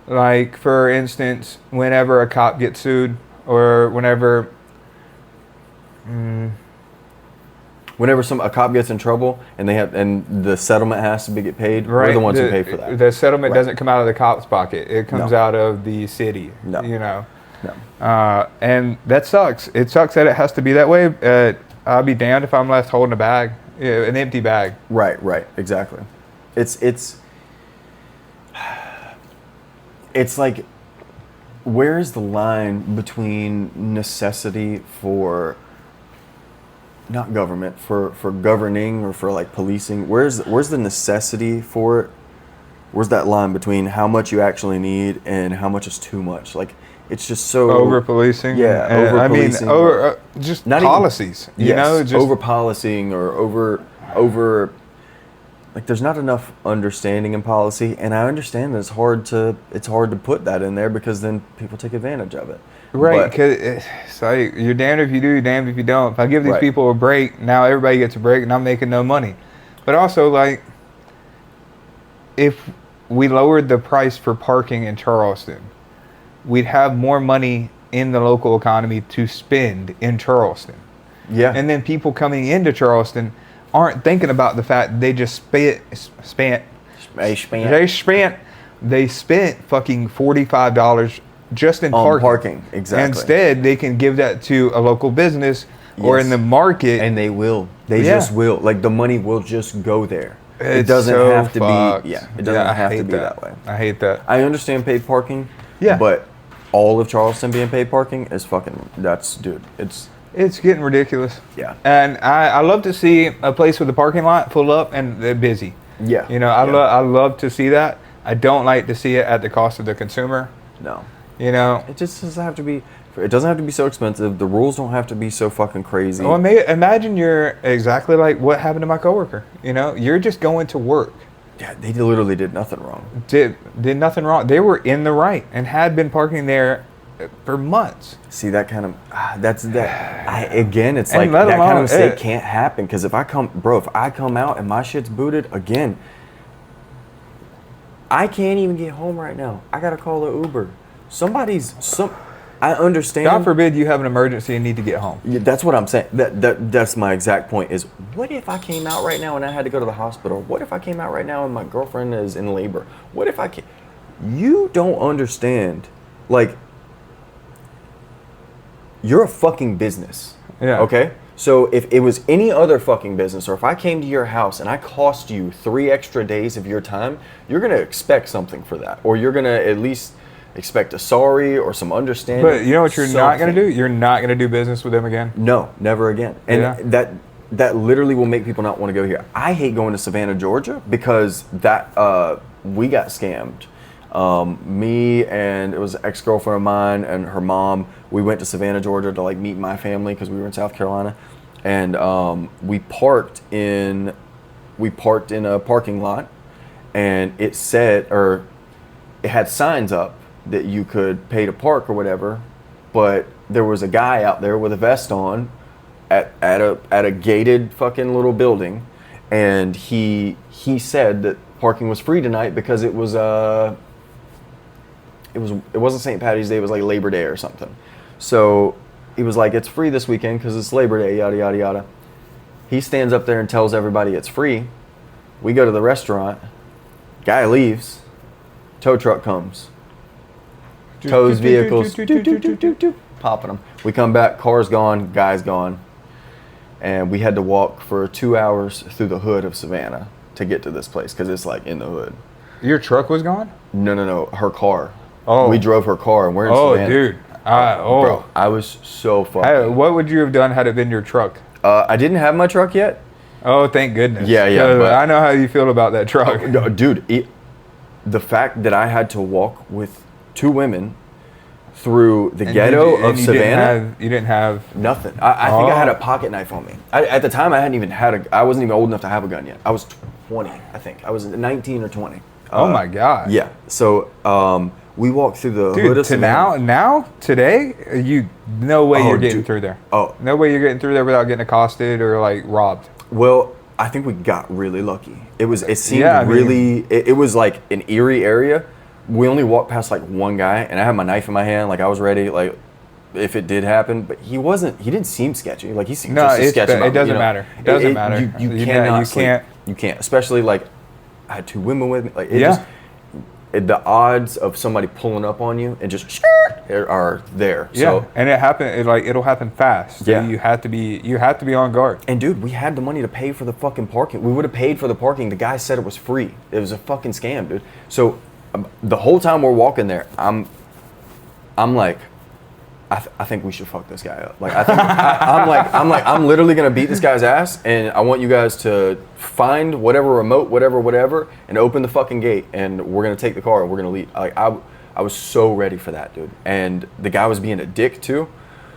like for instance, whenever a cop gets sued, or whenever Whenever a cop gets in trouble and the settlement has to get paid, Right. we're the ones who pay for that. The settlement Right. doesn't come out of the cop's pocket. It comes No. out of the city. No. You know. No. And that sucks. It sucks that it has to be that way. I'll be damned if I'm left holding a bag, an empty bag. Right, exactly. It's like, where is the line between necessity for not government, for governing or for like policing? Where's the necessity for it? Where's that line between how much you actually need and how much is too much? Like, it's just so Over policing. Yeah, And, over policing. I mean, over just Not even- policies. You know, just over policing or over. Like, there's not enough understanding in policy, and I understand that it's hard to put that in there because then people take advantage of it. right. But- Because it's like you're damned if you do, you're damned if you don't. If I give these Right. people a break, now everybody gets a break, and I'm making no money. But also, like, if we lowered the price for parking in Charleston, we'd have more money in the local economy to spend in Charleston. Yeah. And then people coming into Charleston aren't thinking about the fact they just spent fucking $45 just in On parking. parking, exactly. Instead, they can give that to a local business or Yes. in the market. And they will. They Yeah. just will. Like, the money will just go there. It It's doesn't so have to fucked. be. Yeah. It doesn't I have to hate be that way. I hate that. I understand paid parking. Yeah. But all of Charleston being paid parking is dude. It's getting ridiculous. Yeah. And I love to see a place with a parking lot full up and they're busy. Yeah. You know, Yeah. I love to see that. I don't like to see it at the cost of the consumer. No. You know, It just doesn't have to be. It doesn't have to be so expensive. The rules don't have to be so fucking crazy. well, imagine you're exactly like what happened to my coworker. You know, you're just going to work. Yeah, they literally did nothing wrong. Did nothing wrong. They were in the right and had been parking there for months. See, that kind of that's that. Again, it's And like let that kind alone of mistake it. can't happen because if I come out and my shit's booted again, I can't even get home right now. I gotta call an Uber. I understand. God forbid you have an emergency and need to get home. Yeah, that's what I'm saying. That's my exact point. Is what if I came out right now and I had to go to the hospital? What if I came out right now and my girlfriend is in labor? What if I can? You don't understand. Like, you're a fucking business. Yeah. Okay. So if it was any other fucking business, or if I came to your house and I cost you 3 extra days of your time, you're gonna expect something for that, or you're gonna at least expect a sorry or some understanding. But you know what you're not going to something. do? You're not going to do business with them again. No, never again. And Yeah. that literally will make people not want to go here. I hate going to Savannah, Georgia, because we got scammed. Me and it was an ex-girlfriend of mine and her mom. We went to Savannah, Georgia to like meet my family because we were in South Carolina, and we parked in a parking lot, and it had signs up that you could pay to park or whatever, but there was a guy out there with a vest on at a gated fucking little building, and he said that parking was free tonight because it wasn't St. Patty's Day, it was like Labor Day or something. So he was like, it's free this weekend because it's Labor Day, yada yada yada. He stands up there and tells everybody it's free. We go to the restaurant, guy leaves, tow truck comes. Tows vehicles, popping them. We come back, car's gone, guy's gone. And we had to walk for 2 hours through the hood of Savannah to get to this place because it's like in the hood. Your truck was gone? No, her car. Oh. We drove her car and we're in Oh, Savannah. dude. Bro, I was so fucking. What would you have done had it been your truck? I didn't have my truck yet. Oh, thank goodness. Yeah, 'Cause but- I know how you feel about that truck. No, dude, the fact that I had to walk with 2 women through the ghetto of Savannah. You didn't have. Nothing. I think I had Oh. a pocket knife on me. At the time, I wasn't even old enough to have a gun yet. I was 20, I think. I was 19 or 20. Oh my God. Yeah. So we walked through the hood Dude, of to Savannah. today, no way Oh, you're getting dude. through there. Oh. No way you're getting through there without getting accosted or like robbed. Well, I think we got really lucky. It seemed Yeah, I mean- really, it was like an eerie area. We only walked past like one guy, and I had my knife in my hand, like I was ready. Like, if it did happen, but he didn't seem sketchy. Like he seemed No, just as sketchy. it doesn't matter. It doesn't matter. You cannot sleep. You can't, especially like I had 2 women with me. Like the odds of somebody pulling up on you and just are there. Yeah, So, and it'll happen fast. So you have to be on guard. and dude, we had the money to pay for the fucking parking. We would have paid for the parking. The guy said it was free. It was a fucking scam, dude. So the whole time we're walking there, I'm like, I think we should fuck this guy up. Like I'm literally gonna beat this guy's ass, and I want you guys to find whatever remote, whatever, and open the fucking gate, and we're gonna take the car and we're gonna leave. Like I was so ready for that, dude. And the guy was being a dick too.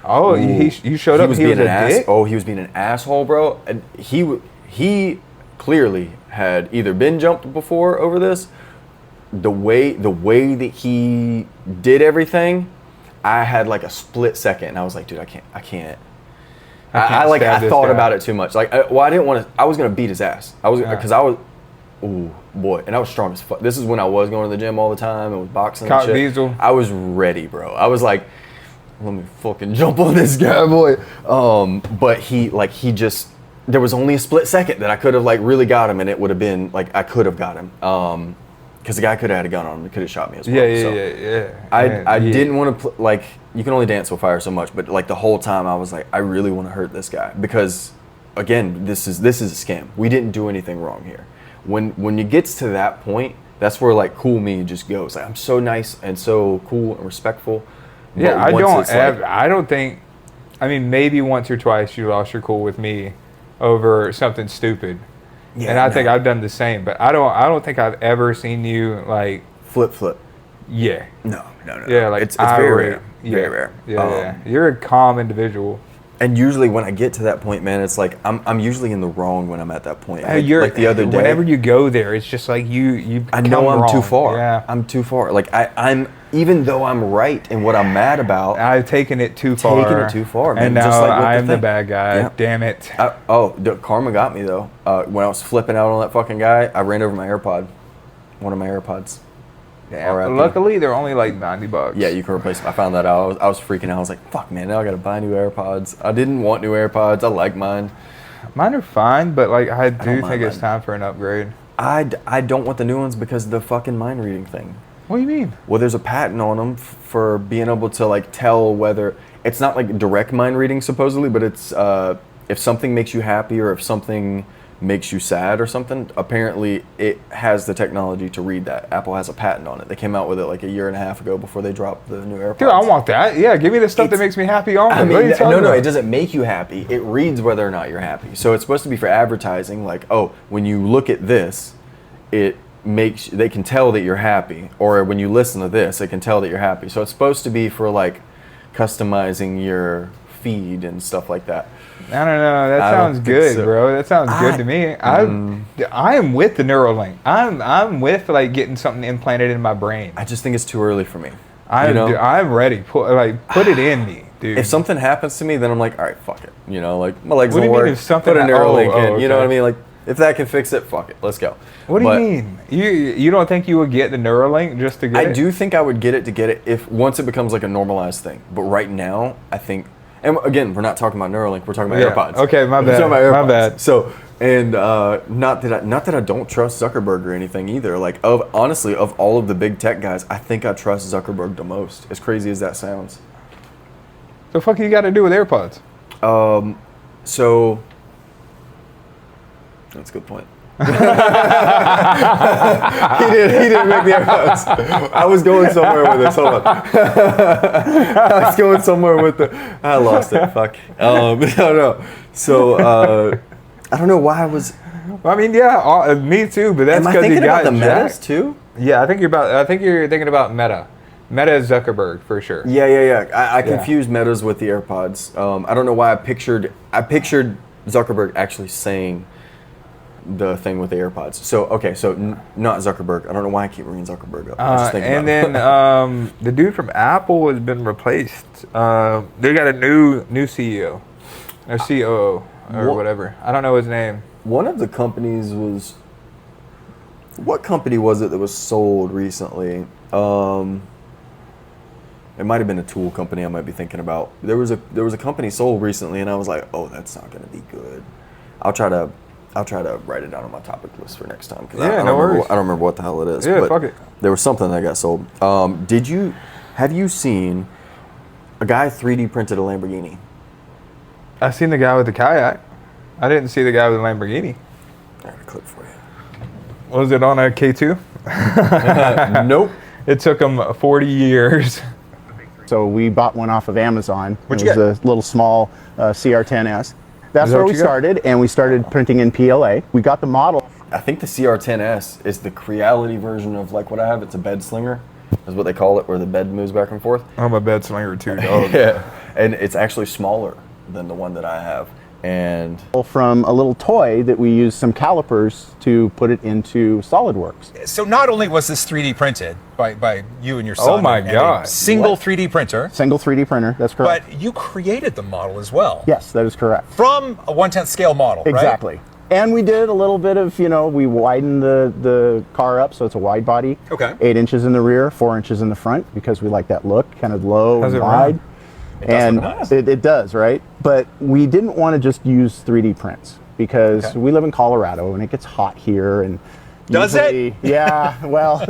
Oh, you showed up. He was a dick? Oh, he was being an asshole, bro. And he clearly had either been jumped before over this. The way that he did everything, I had like a split second, and I was like, dude, I can't. I thought about it too much. Like, I didn't want to. I was gonna beat his ass. Ooh, boy, and I was strong as fuck. This is when I was going to the gym all the time and was boxing and shit. Diesel. I was ready, bro. I was like, let me fucking jump on this guy, boy. But he just, there was only a split second that I could have like really got him, and it would have been like I could have got him. Because the guy could have had a gun on him. He could have shot me as well. Yeah. I didn't want to like, you can only dance with fire so much, but like the whole time I was like, I really want to hurt this guy because, again, this is a scam. We didn't do anything wrong here. When it gets to that point, that's where like cool me just goes. Like, I'm so nice and so cool and respectful. Yeah, I don't think. I mean, maybe once or twice you lost your cool with me over something stupid. Yeah, and I think I've done the same, but I don't think I've ever seen you like flip. Yeah. No. Yeah, like it's very rare. Very rare. Yeah. You're a calm individual. And usually when I get to that point, man, it's like I'm usually in the wrong when I'm at that point. Like the other day. Whenever you go there, it's just like you. I know I'm wrong. too far. Yeah. I'm too far. Like I'm even though I'm right in what I'm mad about, I've taken it too far. Man. And now just like I'm the bad guy. Yeah. Damn it. Karma got me though. When I was flipping out on that fucking guy, I ran over my AirPod. One of my AirPods. Yeah. Luckily, they're only like $90. Yeah, you can replace them. I found that out. I was freaking out. I was like, fuck, man, now I gotta buy new AirPods. I didn't want new AirPods. I like mine. Mine are fine, but like I do think it's time for an upgrade. I don't want the new ones because of the fucking mind reading thing. What do you mean? Well, there's a patent on them for being able to like tell whether it's not like direct mind reading supposedly, but it's if something makes you happy or if something makes you sad or something. Apparently, it has the technology to read that. Apple has a patent on it. They came out with it like a year and a half ago before they dropped the new AirPods. Dude, I want that. Yeah, give me the stuff that makes me happy on it. I mean, no, it doesn't make you happy. It reads whether or not you're happy. So it's supposed to be for advertising. Like, oh, when you look at this, they can tell that you're happy. Or when you listen to this, it can tell that you're happy. So it's supposed to be for like customizing your feed and stuff like that. I don't know. That sounds good, bro. That sounds good to me. I am with the Neuralink. I'm with like getting something implanted in my brain. I just think it's too early for me. I'm ready. Put it in me, dude. If something happens to me, then I'm like, all right, fuck it. You know, like my legs don't work. If something put a Neuralink in. Okay. You know what I mean? Like if that can fix it, fuck it. Let's go. What do you mean? You don't think you would get the Neuralink just to get it? I do think I would get it if once it becomes like a normalized thing. But right now, I think. And again, we're not talking about Neuralink. We're talking about AirPods. Okay, my bad. My bad. So, and not that I don't trust Zuckerberg or anything either. Like, honestly, of all of the big tech guys, I think I trust Zuckerberg the most. As crazy as that sounds. The fuck you got to do with AirPods? So that's a good point. he didn't make the AirPods. I was going somewhere with this. Hold on. I was going somewhere with I lost it. Fuck. No. So I don't know why I was. I mean, yeah, me too. But that's because you got the Metas too. Yeah, I think you're thinking about Meta. Meta is Zuckerberg for sure. Yeah. I confused Metas with the AirPods. I don't know why I pictured Zuckerberg actually saying the thing with the AirPods. So not Zuckerberg. I don't know why I keep bringing Zuckerberg up. And then the dude from Apple has been replaced. They got a new CEO, or COO, or whatever. I don't know his name. One of the companies was. What company was it that was sold recently? It might have been a tool company I might be thinking about. There was a company sold recently, and I was like, oh, that's not going to be good. I'll try to write it down on my topic list for next time. Yeah, no worries. I don't remember what the hell it is. Yeah, but fuck it. There was something that got sold. Have you seen a guy 3D printed a Lamborghini? I seen the guy with the kayak. I didn't see the guy with the Lamborghini. I got a clip for you. Was it on a K2? Nope. It took him 40 years. So we bought one off of Amazon. What'd it you was a little small CR10S. That's that where what we you got? started, and we started printing in PLA. We got the model. I think the CR10S is the Creality version of like what I have. It's a bed slinger, is what they call it, where the bed moves back and forth. I'm a bed slinger too, dog. Yeah, and it's actually smaller than the one that I have. And From a little toy that we used some calipers to put it into SolidWorks. So not only was this 3D printed by you and your son, Oh my and a God. single 3D printer, Single 3D printer, that's correct. but you created the model as well. Yes, that is correct. From a 1/10 scale model, right? Exactly. And we did a little bit of, we widened the car up so it's a wide body. Okay. 8 inches in the rear, 4 inches in the front, because we like that look, kind of low How's and it wide. run? And look nice. it does, right? But we didn't want to just use 3D prints because Okay. we live in Colorado and it gets hot here. And Does it? usually- Yeah, well,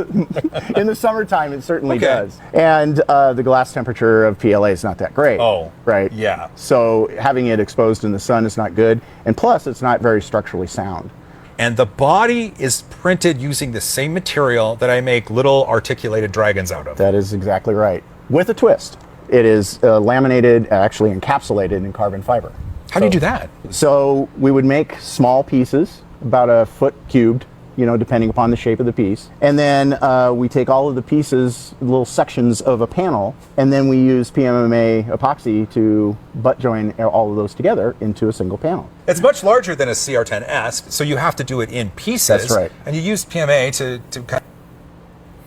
in the summertime it certainly Okay. does. And the glass temperature of PLA is not that great. Oh, right. yeah. So having it exposed in the sun is not good. And plus, it's not very structurally sound. And the body is printed using the same material that I make little articulated dragons out of. That is exactly right. With a twist. It is laminated, actually encapsulated in carbon fiber. How do you do that? So we would make small pieces, about a foot cubed, depending upon the shape of the piece. And then we take all of the pieces, little sections of a panel, and then we use PMMA epoxy to butt join all of those together into a single panel. It's much larger than a CR10S, so you have to do it in pieces. That's right. And you use PMA to kind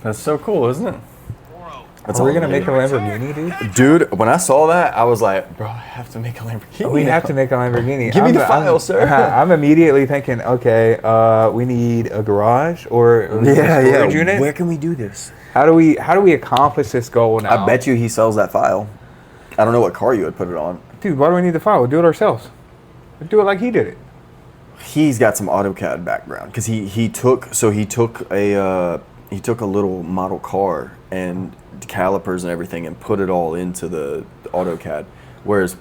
that's so cool, isn't it? That's Are we all gonna they make do. a Lamborghini, dude? Dude, when I saw that, I was like, bro, I have to make a Lamborghini. We have to make a Lamborghini. Give me the file, sir. I'm immediately thinking, okay, we need a garage or a storage unit. Where can we do this? How do we accomplish this goal now? I bet you he sells that file. I don't know what car you would put it on. Dude, why do we need the file? We'll do it ourselves. We'll do it like he did it. He's got some AutoCAD background because he took a little model car and calipers and everything and put it all into the AutoCAD, whereas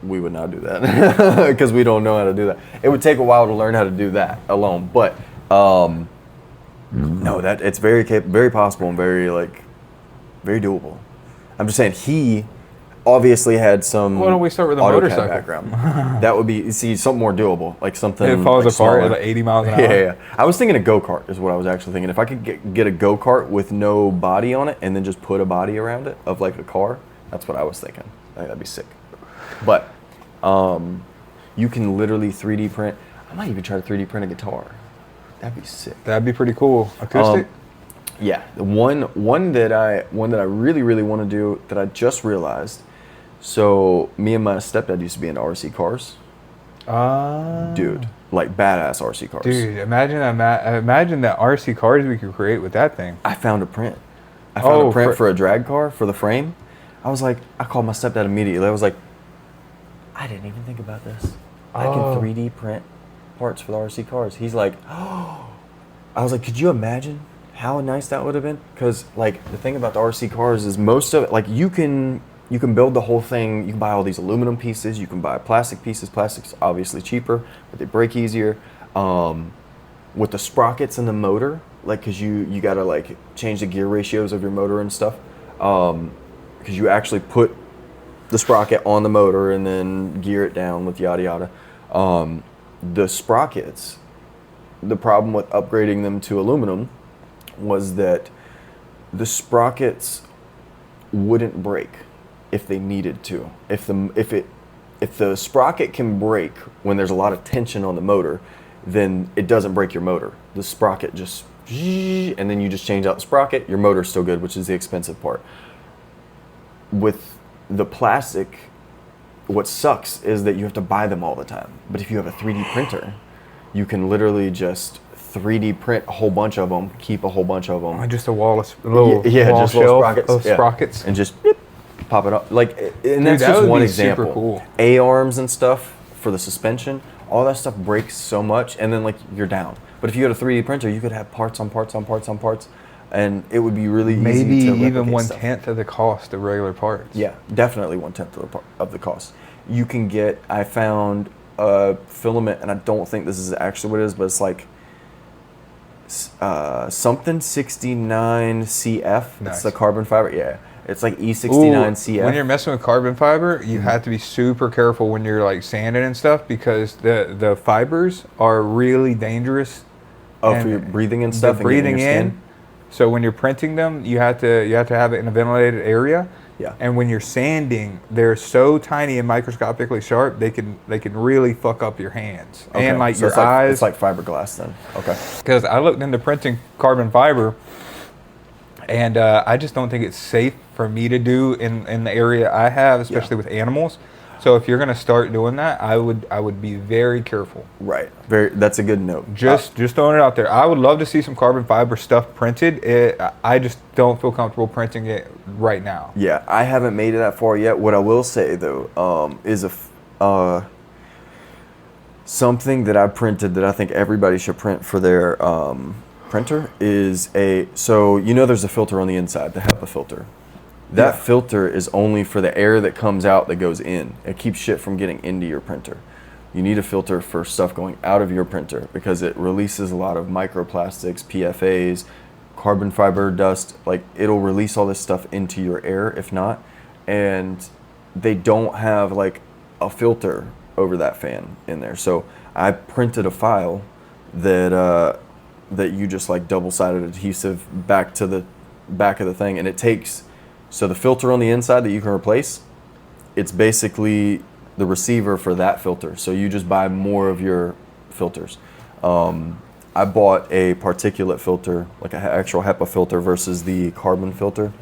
we would not do that because we don't know how to do that. It would take a while to learn how to do that alone, but no, that it's very possible and very doable. I'm just saying he obviously had some Why don't we start with a AutoCAD motorcycle? background. That would be something more doable, like something. It falls like apart at smaller. like 80 miles an hour. Yeah. I was thinking a go-kart is what I was actually thinking. If I could get a go-kart with no body on it and then just put a body around it of like a car, that's what I was thinking. I think that'd be sick. But you can literally 3D print. I might even try to 3D print a guitar. That'd be sick. That'd be pretty cool. Acoustic? Yeah, the one that I really want to do that I just realized. So me and my stepdad used to be into RC cars. Dude, like badass RC cars. Dude, imagine the RC cars we could create with that thing. I found a print. I found a print for for a drag car for the frame. I was like, I called my stepdad immediately. I was like, I didn't even think about this. I can 3D print parts for the RC cars. He's like, oh. I was like, could you imagine how nice that would have been? Because like the thing about the RC cars is most of it, like you can build the whole thing. You can buy all these aluminum pieces. You can buy plastic pieces. Plastic's obviously cheaper, but they break easier. With the sprockets and the motor, like, because you got to like change the gear ratios of your motor and stuff. Because you actually put the sprocket on the motor and then gear it down with yada yada. The sprockets, the problem with upgrading them to aluminum was that the sprockets wouldn't break if they needed to. If the sprocket can break when there's a lot of tension on the motor, then it doesn't break your motor. The sprocket just, and then you just change out the sprocket, your motor's still good, which is the expensive part. With the plastic, what sucks is that you have to buy them all the time. But if you have a 3D printer, you can literally just 3D print a whole bunch of them, keep a whole bunch of them. Just a wall of little yeah, wall just little shelf sprockets, of sprockets. and just pop it up. Like, and that's that just would one be super example. cool. A-arms and stuff for the suspension, all that stuff breaks so much, and then like you're down. But if you had a 3D printer, you could have parts on parts on parts on parts, and it would be really Maybe easy to even replicate 1/10 of the cost of regular parts. Yeah, definitely 1/10 of the cost. You can get. I found a filament, and I don't think this is actually what it is, but it's like something 69 CF. Nice. It's the carbon fiber. Yeah, it's like E69 CF. When you're messing with carbon fiber, you have to be super careful when you're like sanding and stuff, because the fibers are really dangerous. Oh, for your breathing and stuff. The breathing and getting your in. skin? So when you're printing them, you have to have it in a ventilated area. Yeah. And when you're sanding, they're so tiny and microscopically sharp, they can really fuck up your hands Okay, and like so your it's like, eyes. It's like fiberglass then. Okay. Because I looked into printing carbon fiber, and I just don't think it's safe for me to do in the area I have, especially with animals. So if you're gonna start doing that, I would be very careful. Right. That's a good note. Just throwing it out there. I would love to see some carbon fiber stuff printed. I just don't feel comfortable printing it right now. Yeah, I haven't made it that far yet. What I will say though is something that I printed that I think everybody should print for their printer is so there's a filter on the inside, the HEPA filter. That filter is only for the air that comes out that goes in. It keeps shit from getting into your printer. You need a filter for stuff going out of your printer because it releases a lot of microplastics, PFAs, carbon fiber dust. Like, it'll release all this stuff into your air if not. And they don't have like a filter over that fan in there. So I printed a file that you just like double-sided adhesive back to the back of the thing, and it takes. So the filter on the inside that you can replace, it's basically the receiver for that filter. So you just buy more of your filters. I bought a particulate filter, like an actual HEPA filter versus the carbon filter.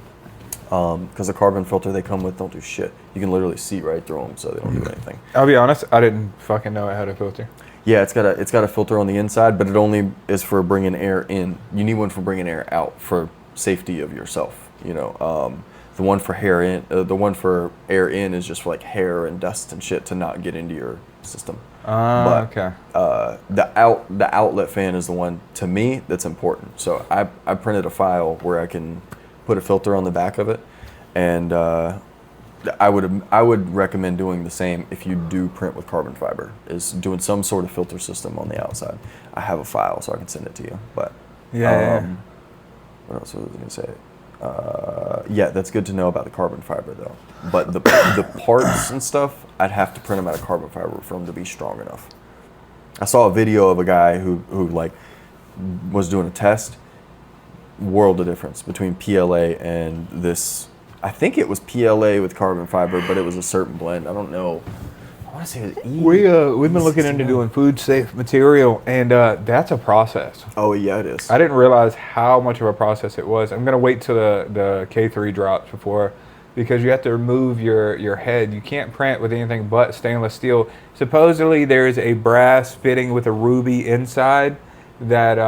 Because the carbon filter they come with don't do shit. You can literally see right through them, so they don't do anything. I'll be honest, I didn't fucking know it had a filter. Yeah, it's got a filter on the inside, but it only is for bringing air in. You need one for bringing air out for safety of yourself. The one for air in is just for like hair and dust and shit to not get into your system. Okay. The outlet fan is the one to me that's important. So I printed a file where I can put a filter on the back of it, and I would recommend doing the same if you do print with carbon fiber. Is doing some sort of filter system on the outside. I have a file so I can send it to you. But what else was I going to say? That's good to know about the carbon fiber though. But the parts and stuff, I'd have to print them out of carbon fiber for them to be strong enough. I saw a video of a guy who like was doing a test. World of difference between PLA and this. I think it was PLA with carbon fiber, but it was a certain blend. I don't know. I want to say it was We've been looking into doing food safe material, and that's a process. Oh yeah, it is. I didn't realize how much of a process it was. I'm gonna wait till the K3 drops before, because you have to remove your head. You can't print with anything but stainless steel. Supposedly there's a brass fitting with a ruby inside that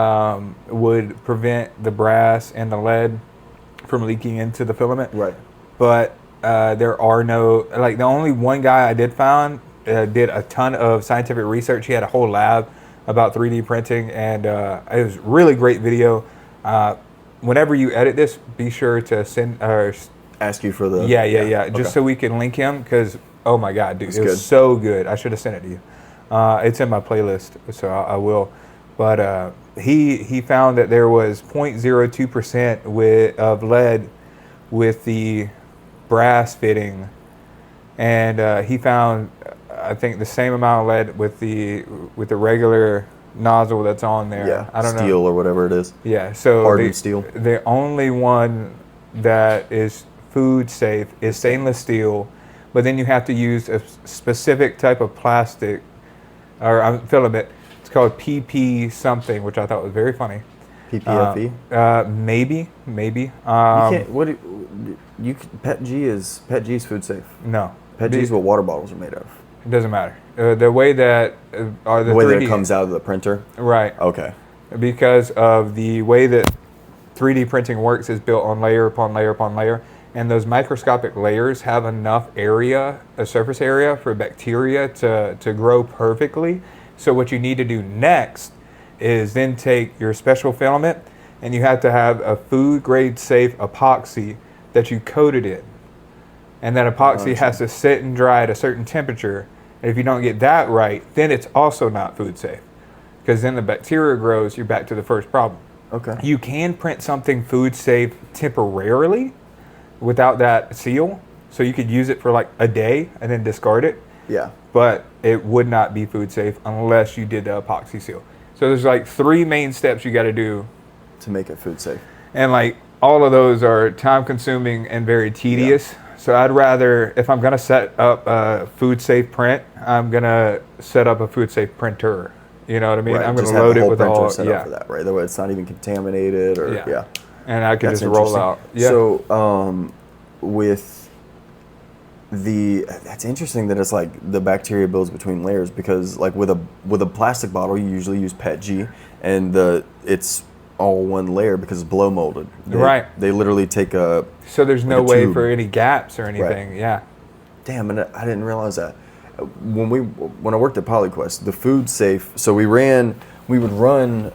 would prevent the brass and the lead from leaking into the filament. Right. But there are no, like, the only one guy I did did a ton of scientific research. He had a whole lab about 3D printing, and it was a really great video. Whenever you edit this, be sure to send ask you for the just so we can link him, because oh my god, dude, That's it was good. so good. I should have sent it to you. It's in my playlist, so I will. But he found that there was 0.02% of lead with the brass fitting, and he found, I think, the same amount of lead with the regular nozzle that's on there. Yeah, I don't know. steel or whatever it is. Yeah, so Hardened steel. The only one that is food safe is stainless steel, but then you have to use a specific type of plastic or filament. It's called PP something, which I thought was very funny. PPFE. Maybe. You can't. PETG is food safe. No. PETG is what water bottles are made of. It doesn't matter. The way that The way that it comes out of the printer. Right. Okay. because of the way that 3D printing works is built on layer upon layer upon layer. And those microscopic layers have enough area, a surface area for bacteria to grow perfectly. So what you need to do next is then take your special filament, and you have to have a food grade safe epoxy that you coated in. And that epoxy has to sit and dry at a certain temperature. And if you don't get that right, then it's also not food safe. Because then the bacteria grows, you're back to the first problem. Okay. You can print something food safe temporarily without that seal. So you could use it for like a day and then discard it. Yeah. But it would not be food safe unless you did the epoxy seal. So there's like 3 main steps you got to do To make it food safe. and like all of those are time consuming and very tedious. So I'd rather, if I'm going to set up a food safe print, I'm going to set up a food safe printer. You know what I mean? Right. I'm going Just to have load the it whole with printer all, set up for that, right? That way it's not even contaminated or yeah. And I can That's just roll interesting. out. Yeah. So with that's interesting that it's like the bacteria builds between layers, because like with a plastic bottle you usually use PETG and it's all one layer because it's blow molded. Right. They literally take a So there's no like a way tube. for any gaps or anything. Yeah. Damn, and I didn't realize that. When I worked at PolyQuest, the food safe, so we would run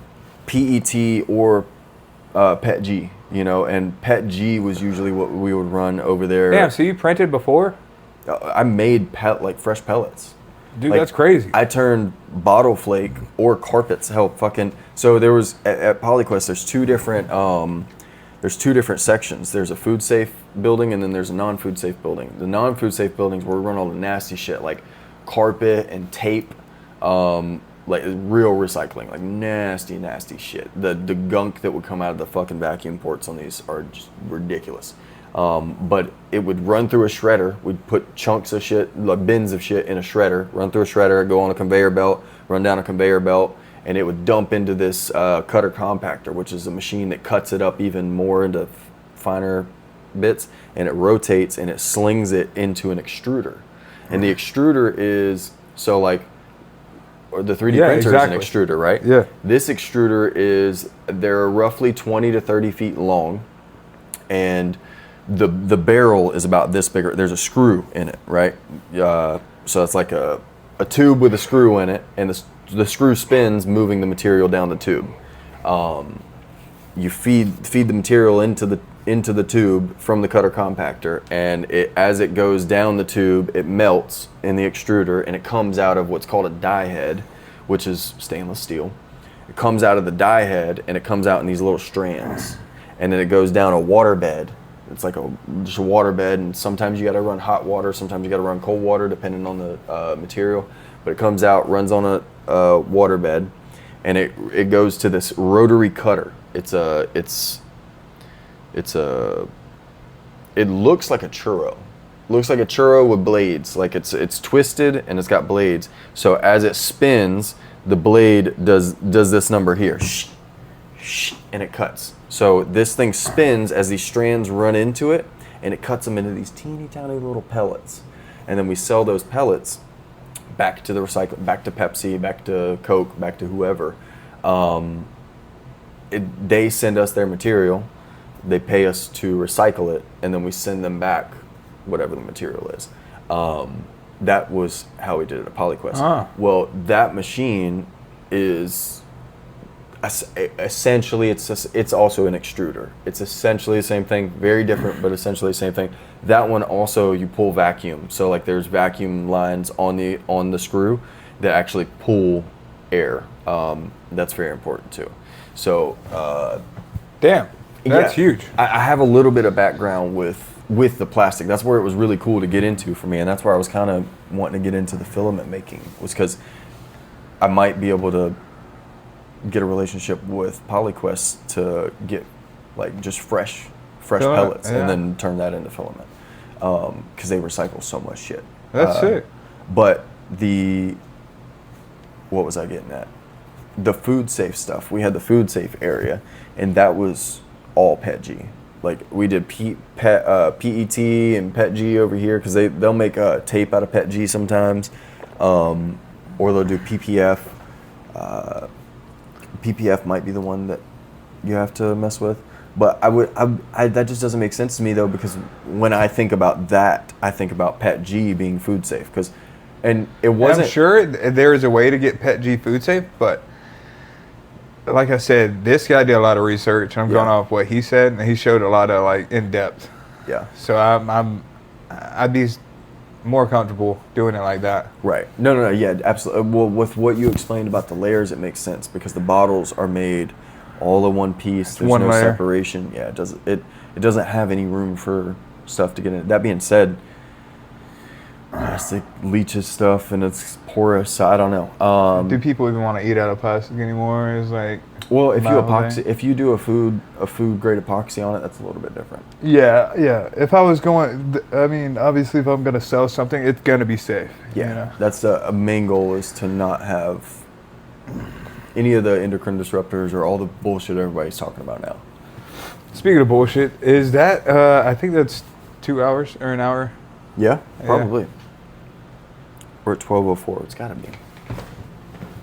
PET or PETG, you know, and PETG was usually what we would run over there. Damn, so you printed before? I made fresh pellets. Dude, Like, that's crazy. I turned bottle flake or carpets so there was at PolyQuest there's two different sections. There's a food safe building and then there's a non-food safe building. The non-food safe buildings where we run all the nasty shit like carpet and tape, like real recycling, like nasty shit. The gunk that would come out of the fucking vacuum ports on these are just ridiculous. But it would run through a shredder. We'd put chunks of shit, like bins of shit in a shredder, run through a shredder, go on a conveyor belt, run down a conveyor belt, and it would dump into this cutter compactor, which is a machine that cuts it up even more into finer bits, and it rotates and it slings it into an extruder. And the extruder is, so like, or the 3D printer exactly. is an extruder, right? Yeah. This extruder they're roughly 20 to 30 feet long, and the barrel is about this bigger. There's a screw in it, right? So it's like a tube with a screw in it, and the screw spins, moving the material down the tube. You feed the material into the tube from the cutter compactor, and as it goes down the tube, it melts in the extruder, and it comes out of what's called a die head, which is stainless steel. It comes out of the die head, and it comes out in these little strands, and then it goes down a water bed. It's like just a water bed, and sometimes you got to run hot water, sometimes you got to run cold water, depending on the material. But it comes out, runs on a water bed, and it goes to this rotary cutter. It looks like a churro. Looks like a churro with blades. Like it's twisted and it's got blades. So as it spins, the blade does this number here, and it cuts. So this thing spins as these strands run into it, and it cuts them into these teeny tiny little pellets. And then we sell those pellets back to the recycle, back to Pepsi, back to Coke, back to whoever. They send us their material, they pay us to recycle it, and then we send them back whatever the material is. That was how we did it at PolyQuest. Well, that machine is essentially it's also an extruder. It's essentially the same thing, very different, but essentially the same thing. That one also, you pull vacuum. So like there's vacuum lines on the screw that actually pull air. That's very important too. So Damn, that's huge. I have a little bit of background with the plastic. That's where it was really cool to get into for me, and that's where I was kind of wanting to get into the filament making, was because I might be able to get a relationship with PolyQuest to get like just fresh pellets, and then turn that into filament, because they recycle so much shit. That's sick. But what was I getting at? The food safe stuff. We had the food safe area, and that was all PETG. Like we did PET and PETG over here, because they'll make tape out of PETG sometimes, or they'll do PPF. PPF might be the one that you have to mess with. But that just doesn't make sense to me though, because when I think about that, I think about Pet G being food safe, and it wasn't. I'm sure there is a way to get Pet G food safe, but like I said, this guy did a lot of research, and I'm going off what he said, and he showed a lot of like in depth. Yeah. So I'd be more comfortable doing it like that. Right. No. Yeah, absolutely. Well, with what you explained about the layers, it makes sense because the bottles are made all in one piece. There's one no layer. separation. Yeah, it doesn't have any room for stuff to get in. That being said, plastic leaches stuff and it's porous. So I don't know. Do people even want to eat out of plastic anymore? It's like, well, if you my epoxy, if you do a food grade epoxy on it, that's a little bit different. yeah. If I was going, I mean, obviously, if I'm going to sell something, it's going to be safe. Yeah, you know? that's a main goal, is to not have any of the endocrine disruptors or all the bullshit everybody's talking about now. Speaking of bullshit, is that I think that's 2 hours or an hour. Yeah, probably. We're at 12:04. It's got to be.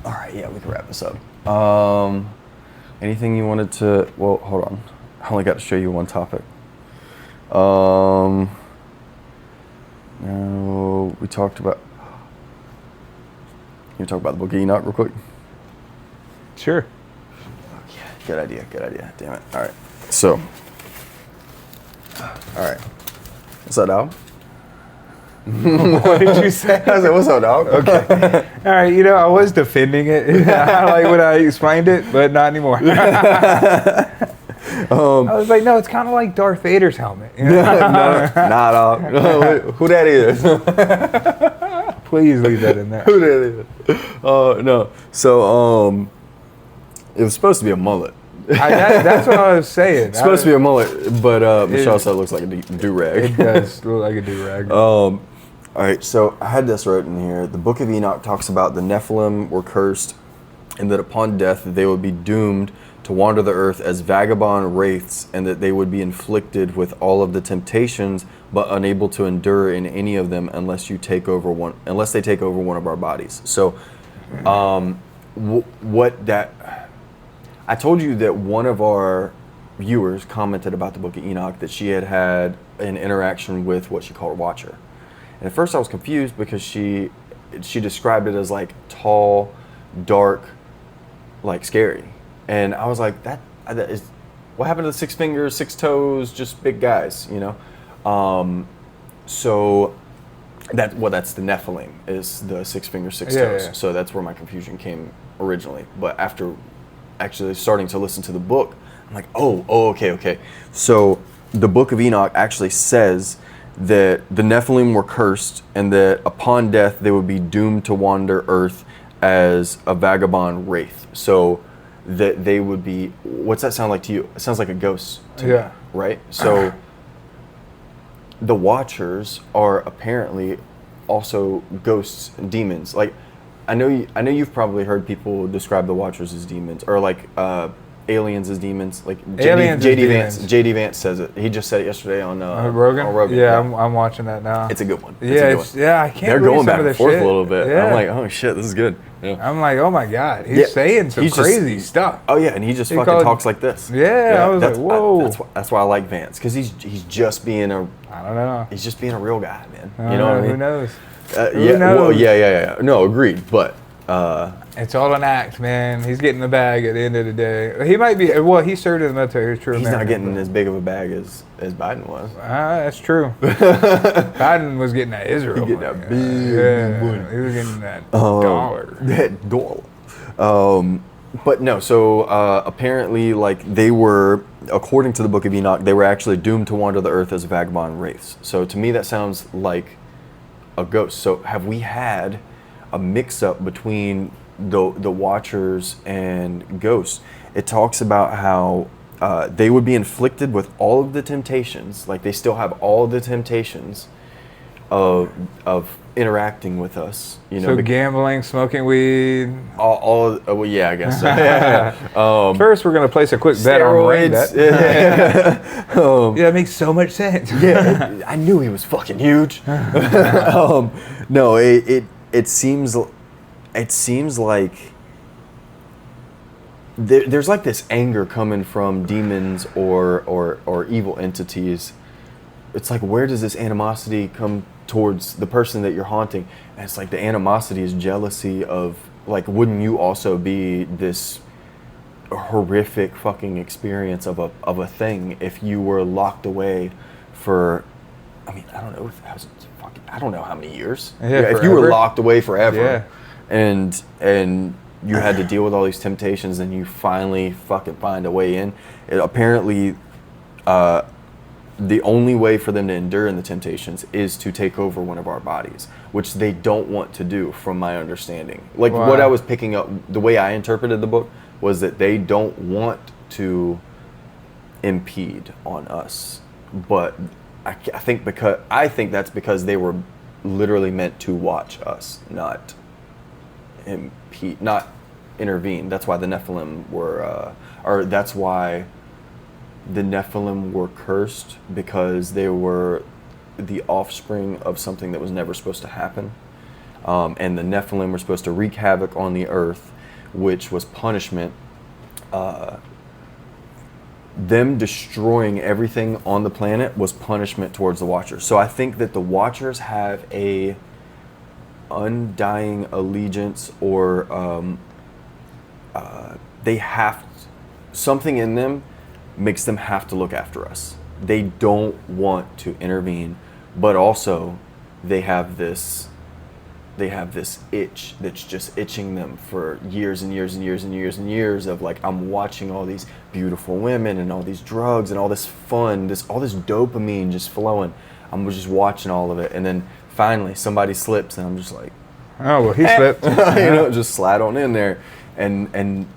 All right, yeah, we can wrap this up. Anything you wanted to? Well, hold on. I only got to show you one topic. No, we talked about. You talk about the Book of Enoch real quick. Sure. Yeah, good idea. Damn it. All right. So. All right. What's up, dog? What did you say? I said, what's up, dog? Okay. All right, I was defending it like when I explained it, but not anymore. I was like, no, it's kind of like Darth Vader's helmet. No, not all. Who that is? Please leave that in there. Who that is? No. So, it was supposed to be a mullet. That's what I was saying. It's supposed to be a mullet, but Michelle said it looks like a do-rag. It does look like a do-rag. All right, so I had this written here. The Book of Enoch talks about the Nephilim were cursed, and that upon death they would be doomed to wander the earth as vagabond wraiths, and that they would be inflicted with all of the temptations, but unable to endure in any of them unless they take over one of our bodies. So, I told you that one of our viewers commented about the Book of Enoch that she had an interaction with what she called a watcher. And at first I was confused because she described it as like tall, dark, like scary. And I was like, that is, what happened to the 6 fingers, 6 toes, just big guys, So that's the Nephilim, is the 6 fingers, 6 toes. Yeah. So that's where my confusion came originally. But after actually starting to listen to the book, I'm like, okay. So the Book of Enoch actually says that the Nephilim were cursed, and that upon death they would be doomed to wander earth as a vagabond wraith. So that they would be, what's that sound like to you? It sounds like a ghost to me, right? So the Watchers are apparently also ghosts and demons. Like, I know you've probably heard people describe the Watchers as demons, or like aliens as demons. Like JD Vance says it. He just said it yesterday on Rogan. On Rogan. Yeah, I'm watching that now. It's a good one. I can't. They're going back and forth a little bit. Yeah. I'm like, oh shit, this is good. Yeah. I'm like, oh my god, he's saying some crazy stuff. Oh yeah, and he just fucking talks like this. Yeah, I was like, whoa. That's why I like Vance, because he's just being I don't know. He's just being a real guy, man. You know what I mean? Who knows? Who knows? Well, yeah. No, agreed. But it's all an act, man. He's getting the bag at the end of the day. He might be. Well, he served in the military. True. He's not getting as big of a bag as Biden was. That's true. Biden was getting that Israel. He getting that big money. He was getting that dollar. That dollar. But no. So apparently, like, they were, according to the Book of Enoch, they were actually doomed to wander the earth as vagabond wraiths. So to me, that sounds like a ghost. So have we had a mix-up between the Watchers and ghosts? It talks about how they would be inflicted with all of the temptations, like they still have all the temptations of interacting with us. So gambling, smoking weed. Well, yeah, I guess so. First, we're gonna place a quick bet on rain bet. Yeah, it makes so much sense. Yeah, I knew he was fucking huge. No, it seems like there's like this anger coming from demons or evil entities. It's like, where does this animosity come towards the person that you're haunting? And it's like the animosity is jealousy of, like, wouldn't you also be this horrific fucking experience of a thing if you were locked away for, I mean, I don't know if that was fucking, I don't know how many years. Yeah, if you were forever. locked away forever, Yeah. and you had to deal with all these temptations, and you finally fucking find a way in. Apparently, the only way for them to endure in the temptations is to take over one of our bodies, which they don't want to do, from my understanding. Like, Wow. what I was picking up, the way I interpreted the book, was that they don't want to impede on us. But I think that's because they were literally meant to watch us, not impede, not intervene. That's why the Nephilim were, or that's why the Nephilim were cursed, because they were the offspring of something that was never supposed to happen. And the Nephilim were supposed to wreak havoc on the earth, which was punishment. Them destroying everything on the planet was punishment towards the Watchers. So I think that the Watchers have a undying allegiance, or they have something in them makes them have to look after us. They don't want to intervene, but also they have this itch that's just itching them for years and years and years and years and years of, like, I'm watching all these beautiful women and all these drugs and all this fun, all this dopamine just flowing. I'm just watching all of it, and then finally somebody slips, and I'm just like, Oh, well, he slipped. just slide on in there, and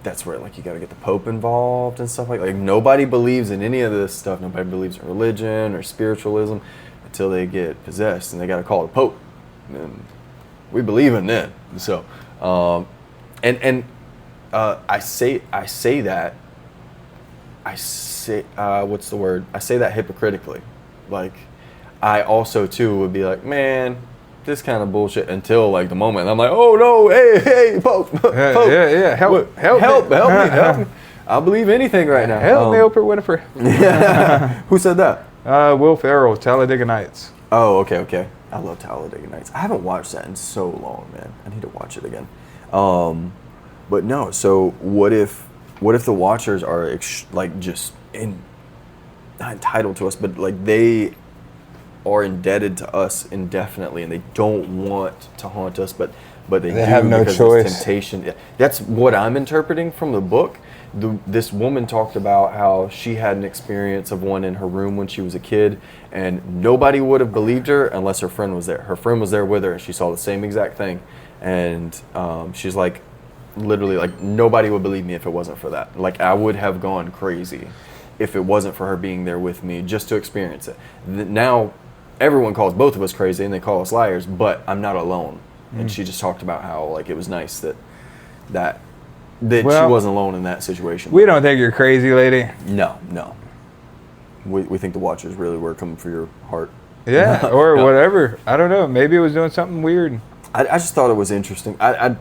that's where, like, you got to get the Pope involved and stuff like nobody believes in any of this stuff. Nobody believes in religion or spiritualism until they get possessed, and they got to call the Pope, and we believe in that. So, I say that what's the word? I say that hypocritically. Like, I also too would be like, man, this kind of bullshit, until, like, the moment I'm like, oh no, hey, Pope, Pope, Yeah, help me. I'll believe anything right now. Help me, Oprah Winfrey. Who said that? Will Ferrell, Talladega Nights. Oh, okay. I love Talladega Nights. I haven't watched that in so long, man. I need to watch it again. But no. So what if the Watchers are just not entitled to us, but, like, they are indebted to us indefinitely, and they don't want to haunt us, but they do, have no because choice. it's temptation. Yeah, that's what I'm interpreting from the book. This woman talked about how she had an experience of one in her room when she was a kid, and nobody would have believed her unless her friend was there. Her friend was there with her, and she saw the same exact thing. And she's like, literally, like, nobody would believe me if it wasn't for that. Like, I would have gone crazy if it wasn't for her being there with me just to experience it. Now, everyone calls both of us crazy, and they call us liars, but I'm not alone. And she just talked about how, like, it was nice that she wasn't alone in that situation. We don't think you're crazy, lady. No. We think the Watchers really were coming for your heart. Yeah, or whatever. I don't know. Maybe it was doing something weird. I just thought it was interesting. I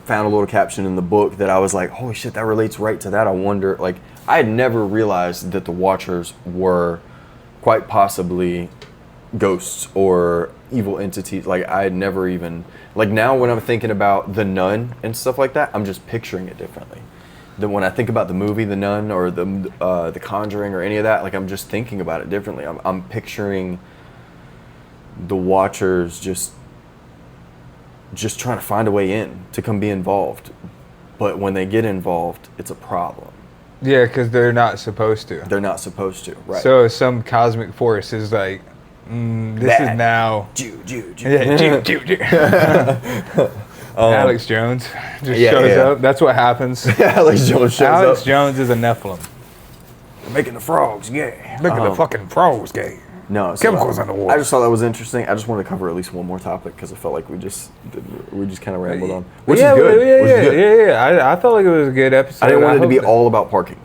found a little caption in the book that I was like, holy shit, that relates right to that. I wonder, like, I had never realized that the Watchers were quite possibly ghosts or evil entities. Like, I had never even, like, now when I'm thinking about The Nun and stuff like that, I'm just picturing it differently. Then when I think about the movie The Nun or the Conjuring or any of that, like, I'm just thinking about it differently. I'm picturing the Watchers just trying to find a way in to come be involved, but when they get involved, it's a problem. Yeah, because they're not supposed to. They're not supposed to, right? So some cosmic force is like, this is now. Jew. Yeah, Jew. Alex Jones just shows up. That's what happens. Alex Jones shows Alex up. Jones is a Nephilim. Making the frogs gay. Making the fucking frogs gay. No, so Chemicals in the water. I just thought that was interesting. I just wanted to cover at least one more topic because I felt like we just kind of rambled on, which is good. Yeah. I felt like it was a good episode. I didn't want it to be all about parking.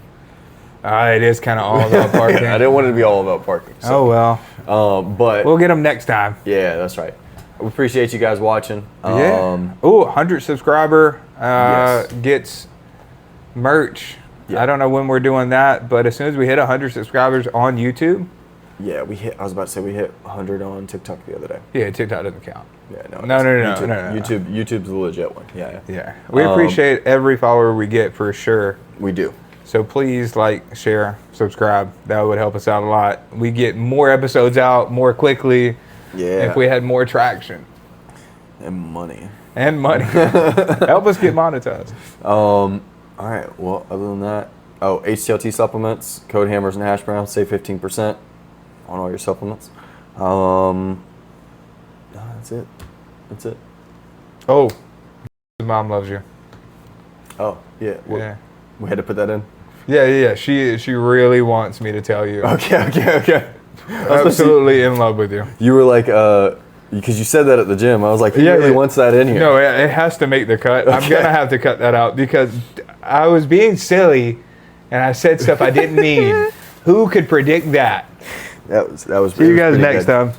It is kind of all about parking. I didn't want it to be all about parking. So. Oh well. But We'll get them next time. yeah, that's right. We appreciate you guys watching. Yeah. 100 subscriber Yes. gets merch. Yeah. I don't know when we're doing that, but as soon as we hit 100 subscribers on YouTube, Yeah, I was about to say we hit 100 on TikTok the other day. yeah, TikTok doesn't count. Yeah, no. No, YouTube, no. YouTube's the legit one. Yeah. Yeah, we appreciate every follower we get for sure. We do. So please like, share, subscribe. That would help us out a lot. We get more episodes out more quickly Yeah. if we had more traction And money. and money. Help us get monetized. All right. Well, other than that, HTLT supplements, code Hammersandhashbrowns, save 15% on all your supplements. No, that's it. That's it. Oh, mom loves you. Oh, yeah. Yeah. We had to put that in. Yeah. She really wants me to tell you. Okay. Absolutely in love with you. You were like, because you said that at the gym. I was like, he Yeah, really yeah. wants that in here. No, it has to make the cut. I'm gonna have to cut that out because I was being silly and I said stuff I didn't mean. Who could predict that? That was. See you guys next time.